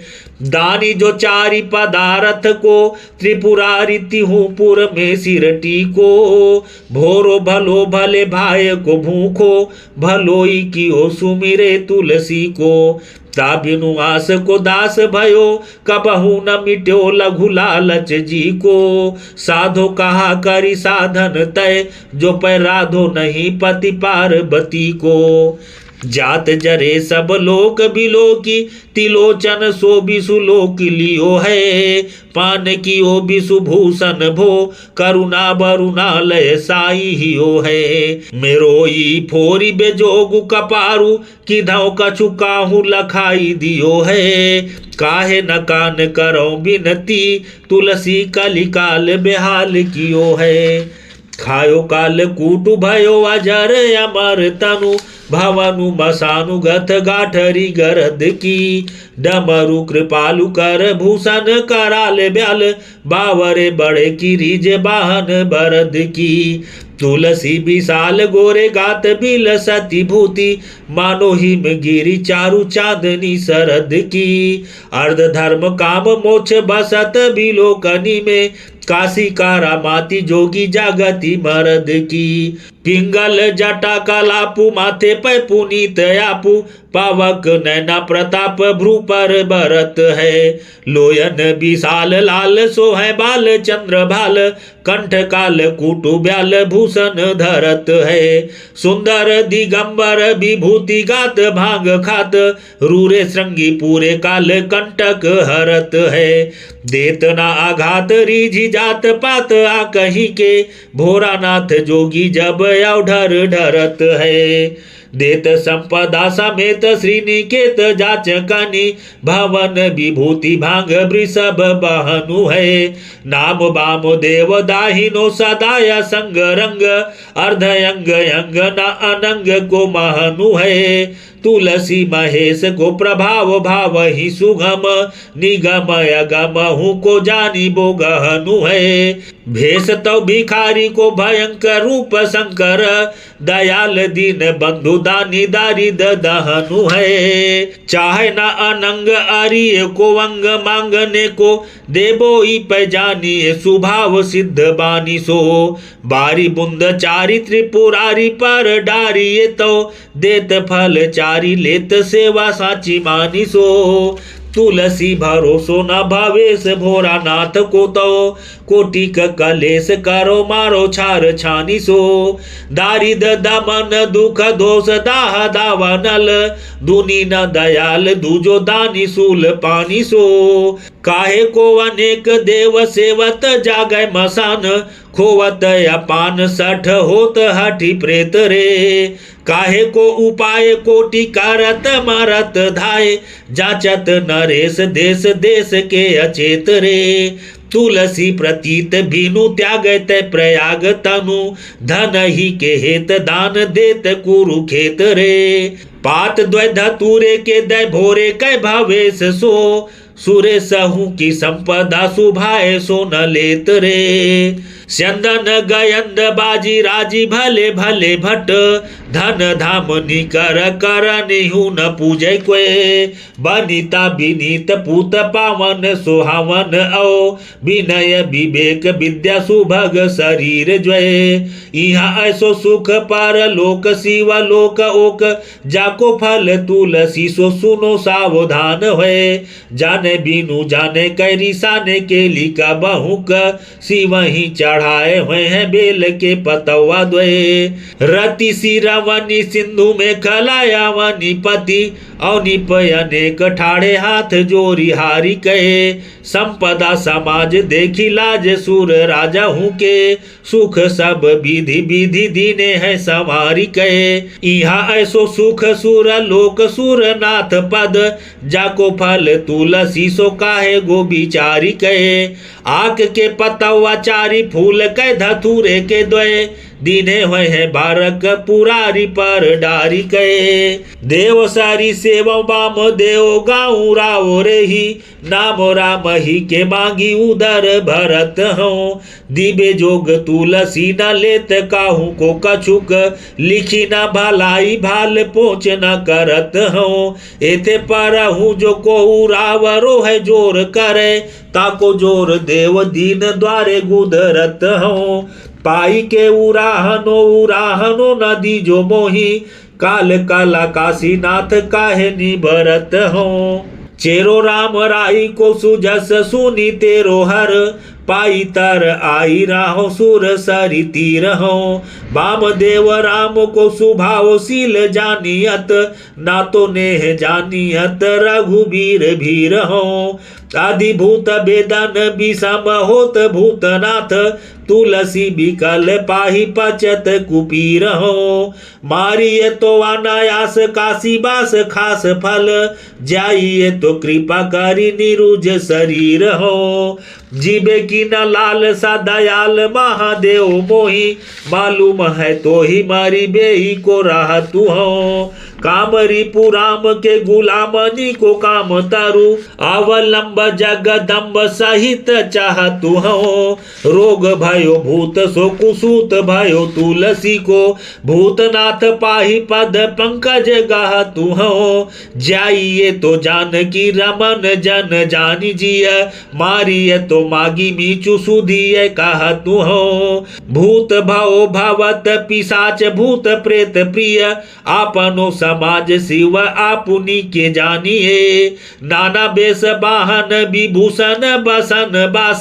दानी जो चारि पदारथ को, त्रिपुरारि तिहुपुर में सिरटी को, भोरो भलो भले भाय को भूखो, भलोई कियो सुमिरे तुलसी को, ताबिनु आस को दास भयो, कबहू न मिट्यो लघु लालच जी को, साधो कहा करी साधन तय, जो पै राधो नहीं पति पार्वती को, जात जरे सब लोक बिलो की, तिलोचन सो बिसु लोक लियो है, पान कियो बिसु भूषण भो, करुणा बरुणा लय साई हियो है, मेरोई फोरी बेजोगु कपारु, किधौ कछु काहू लखाई दियो है, काहे न कान करो बिनती, तुलसी कलिकाल बेहाल कियो है, खायो काल कूटु भयो अजर अमर तनु, भवनु मसानु गथ गाठरी गरद की, डमरु कृपालु कर भूषण कराल ब्याल, बावरे बड़े किरीज बाहन बरद की, तुलसी विशाल गोरे गात बिल सती भूति, मानो हिम गिरी चारु चांदनी शरद की, अर्ध धर्म काम मोक्ष बसत बिलोकनी में, काशी कारा माती जोगी जागति मरद की, पिंगल जटा कलापु माथे पे पुनीत आपु, पावक नैना प्रताप भ्रू पर बरत है, लोयन विशाल लाल सो है बाल चंद्र भाल, कंठ काल कूटु ब्याल भूषण धरत है, सुंदर दिगंबर विभूति गात भांग खात, रूरे श्रृंगी पूरे काल कंटक हरत है, देतना आघात रीझी जात पात आ कहीं के, भोरानाथ जोगी जब अवढर ढरत है, देत संपदा समेत श्रीनिकेत जाचकनी भवन विभूति भांग वृषभ बहनु है। नाम वाम देव दाहिनो सदाय संग रंग अर्धयंग यंग न अनंग को महनु है। तुलसी महेश को प्रभाव भाव ही सुगम निगम अगम हूँ को जानी बो गहनु है। भेष तो भिखारी को भयंकर रूप शंकर दयाल दीन बंधु दानी दारिद दहनु है। चाहे न अनंग अरिय को अंग मांगने को देवो ही पैजानी सुभाव सिद्ध बानी सो। बारी बुंद चारि त्रिपुरारी पर डारिये तो देत फल चारि लेत सेवा साची मानी सो। तुलसी भरोसो न भावेश भोरा नाथ को तो कोटिक कलेश करो मारो छार छानी सो। दारिद दमन दुख दोष दाह दावानल दुनी न दयाल दूजो दानी सूल पानी सो। काहे को अनेक देव सेवत जागय मसान खोवत अपान सठ होत हठी प्रेत रे। काहे को उपाय कोटि करत मरत धाय जाचत नरेश देश देश के अचेत रे। तुलसी प्रतीत भीनु त्याग ते प्रयाग तनु धन ही के हेत दान देत कुरुखेत रे। पात द्वै धतुरे के दय भोरे कै भावेश सो सुरे सहू की संपदा सुभाए सो न लेत रे। स्यंदन गयंद बाजी राजी भले भले भट धन धाम निकर कर निहु न पूजय क्वे। बनिता विनीत पूत पावन सुहावन औ विनय विवेक विद्या सुभग शरीर जय। यहाँ ऐसो सुख पर लोक शिव लोक ओक जाको फल तुलसी सो सुनो सावधान है। जाने बीनू जाने कैरी साने के लिका बहुक शिव ही चढ़ाए हुए हैं बेल के पतवा द्वे। रति सिरवनी सिंधु में खलाया वनी पति अनिप अनेक ठाड़े हाथ जोरी हारी कहे। संपदा समाज देखी लाज सुर राजा हूँ के सुख सब विधि विधि दीने है संवारी कहे। यहाँ ऐसो सुख सुर लोक सुर नाथ पद जाको फल तुलसी सो काहे गो बिचारी कहे। आक के पतवा चारी फूल के धतूरे के द्वय दीने हुए हैं बारक पुरारी पर डारी कहे। देव सारी सेव बाम देव गाँव राव रे ही नाम राम ही के मांगी उदर भरत हूँ। दिबे जोग तुलसी न लेत काहू को कछुक लिखी न भलाई भाल पोच न करत हूँ। एते पर हूँ जो को रावरो है जोर करे ताको जोर देव दीन द्वारे गुदरत हूँ। पाई के उराहनो नदी जो मोही काल काला काशीनाथ काहे निभरत हो। चेरो राम राई को सुजस सुनी तेरो हर पाई तर आई राहो सुर सरी तीर हो। वाम देव राम को सुभाव शील जानियत ना तो नेह जानियत रघुबीर भीर हो। आदिभूत वेदन विषम होत भूतनाथ तुलसी बिकल पाही पचत कुपीर हो। मारिए तो अनायास काशी बास खास फल जाइए तो कृपा करी निरुज शरीर हो। जीवे की न लाल सा दयाल महादेव मोही मालूम है तो ही मारी बेही को राह तू हो। कामरी पुराम के गुलामनी को काम तारू अवलंब जगदम्ब सहित चाह तू हो। रोग भयो भूत सो कुसूत भयो तुलसी को भूतनाथ पाही पद पंकज गाह तू हो। जाइए तो जानकी रमन जन जानी जिय मारिय तो मागी मीचू सुधिय कहा तू हो। भूत भव भवत पिशाच भूत प्रेत प्रिय आपनो समाज शिव आपुनी के जानिए। नाना बेस वाहन विभूषण बसन बास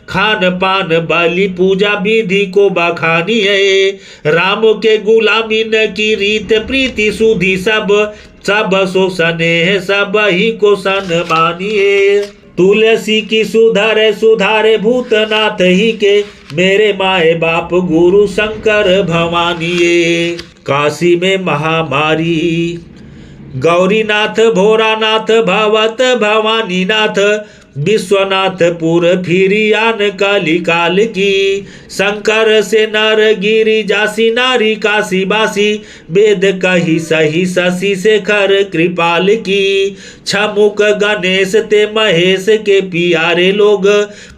खान पान बलि पूजा विधि को बखानिए। राम के गुलामी न की रीत प्रीति सुधि सब सो स्नेह सब ही को सन मानिए। तुलसी की सुधारे सुधारे भूतनाथ ही के मेरे माए बाप गुरु शंकर भवानिए। काशी में महामारी। गौरीनाथ भोरानाथ भवत भवानीनाथ विश्वनाथपुर फिरियान काली काल की। शंकर से नर गिरी जासी नारी काशी बासी वेद कही सही शशि शेखर कृपाल की। छमुक गणेश ते महेश के पियारे लोग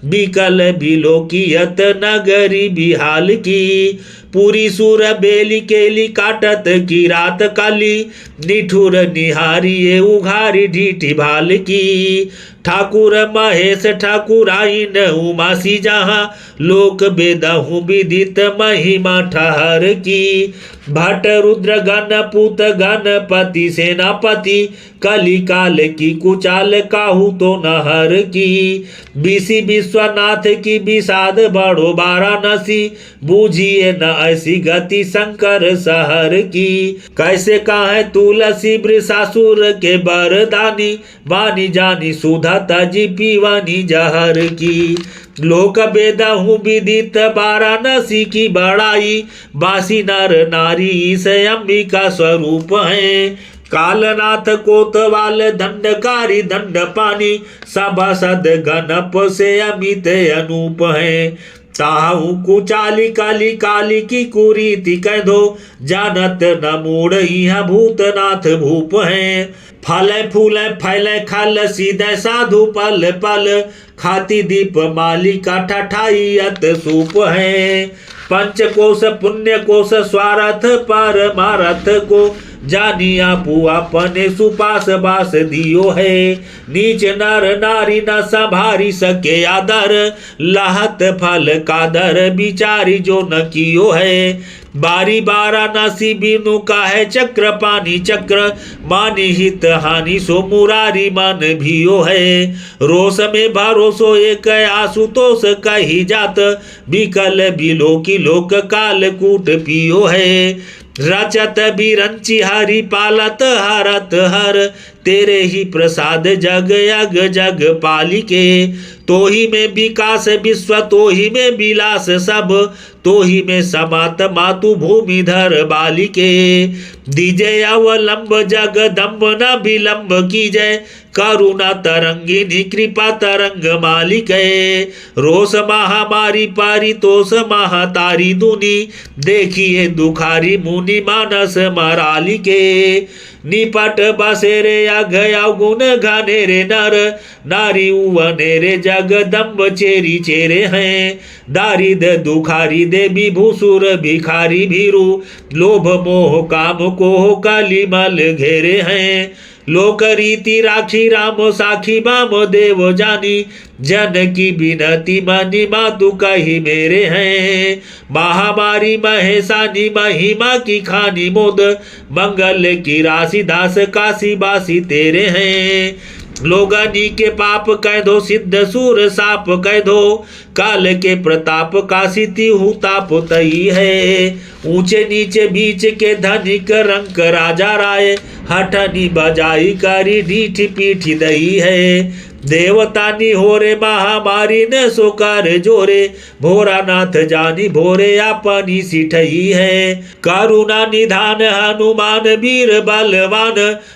बिकल बिलोकियत नगरी बिहाल की। पूरी सुर बेली केली काटत की रात काली निठुर निहारिये उघारी ढीठी भाल की। ठाकुर महेश ठाकुराइन उमासी जहाँ लोक बेदहु विदित महिमा ठहर की। भट्ट रुद्र गण पूत गणपति सेनापति कली काल की कुचाल काहू तो नहर की। बीसी विश्वनाथ की विषाद बड़ो वाराणसी बूझिए न ऐसी गति शंकर शहर की। कैसे कहे तुलसी वृषासुर के बरदानी वानी जानी सुधा तजी पीवानी जहर की। लोक बेदहु विदित वाराणसी की बड़ाई बासी नर नारी इस अंबिका स्वरूप है। कालनाथ कोतवाल दंडकारी दंड पानी सभासद गणप से अमित अनूप है। ताहू कुचाली काली काली की कुरीति कह दो जानत न मूड यहाँ भूतनाथ भूप है। फल फूल फैल खल सीधे साधु पल पल खाती दीप मालिका ठठाई अत सूप है। पंचकोश पुण्य कोश स्वार्थ परमारथ को जानिया पुआ अपने सुपास बास दियो है। नीच नर नारी न संभारी सके आदर लाहत फल कादर बिचारी जो न कियो है। बारी वाराणसी बिनु का है चक्र पानी चक्र मानी हित हानि सो मुरारी मन भियो है। रोष में भरोसो एक आशुतोष कही जात बिकल बिलो की लोक काल कूट पियो है। रचत बिरंची हरि पालत हरत हर तेरे ही प्रसाद जग यग जग पालिके। तो ही में विकास विश्व तो ही में विलास सब तो ही में समात मातु भूमिधर बालिके। दीजय अवलंब जगदम्ब न विलंब कीजय करुणा तरंगिनी कृपा तरंग मालिके। रोष महामारी परितोष महातारी दुनी देखिए दुखारी मुनि मानस मरालिके। निपट बसेरे गया गुण घनेरे नर नारी उवनेरे जगदम्ब चेरी चेरे हैं। दारिद दुखारी देवी भूसुर भिखारी भीरु लोभ मोह काम को काली मल घेरे हैं। लोक रीति राखी राम साखी बाम देव जानी जन की बिनती मनी मातु कही मेरे हैं। महामारी महेशानी महिमा की खानी मोद मंगल की राशि दास काशी बासी तेरे हैं। लोगनी के पाप कह दो सिद्ध सूर साप कह दो काल के प्रताप काशी तिहु ताप तई है। ऊंचे नीचे बीच के धनिक रंक राजा राय हठनी बजाई करी ढीठी पीठी दई है। देवता निहोरे महामारी न सोकार जोरे भोरानाथ जानी भोरे अपनी सिठई है। करुणा निधान हनुमान वीर बलवान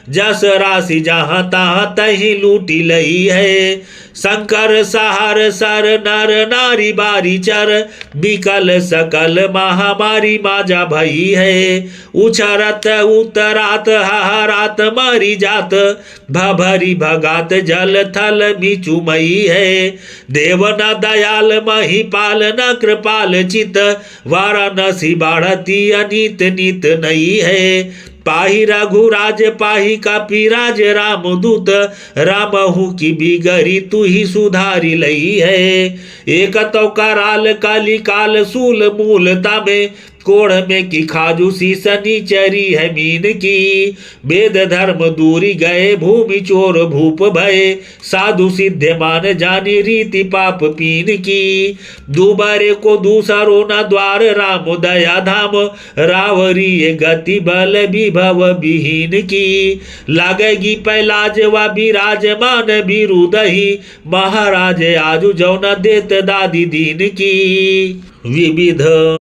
जस राशि जहाँ तहाँ तही लूटी लई है। शंकर सहार सर नर नारी बारी चर बिकल सकल महामारी माजा भई है। उछरत उतरात हहरात मरी जात भभरी भगात जल थल मिचुमई है। देव न दयाल महिपाल न कृपाल चित वाराणसी बाढ़ती अनित नित नई है। पाही रघुराज पाही कपिराज राम दूत रामहु की बिगरी तू ही सुधारी लई है। एक तो कराल काली काल सूल मूल तामे कोढ़ में की खाजू सी सनी चरी है मीन की। वेद धर्म दूरी गए भूमि चोर भूप भय साधु सिद्धमान जानी रीति पाप पीन की। दुबारे को दूसरो न द्वार राम दया धाम रावरी गति बल विभव विहीन की। लगेगी पैलाज व विराजमान बिरुदही महाराज आजू जौन देत दादी दीन की। विविध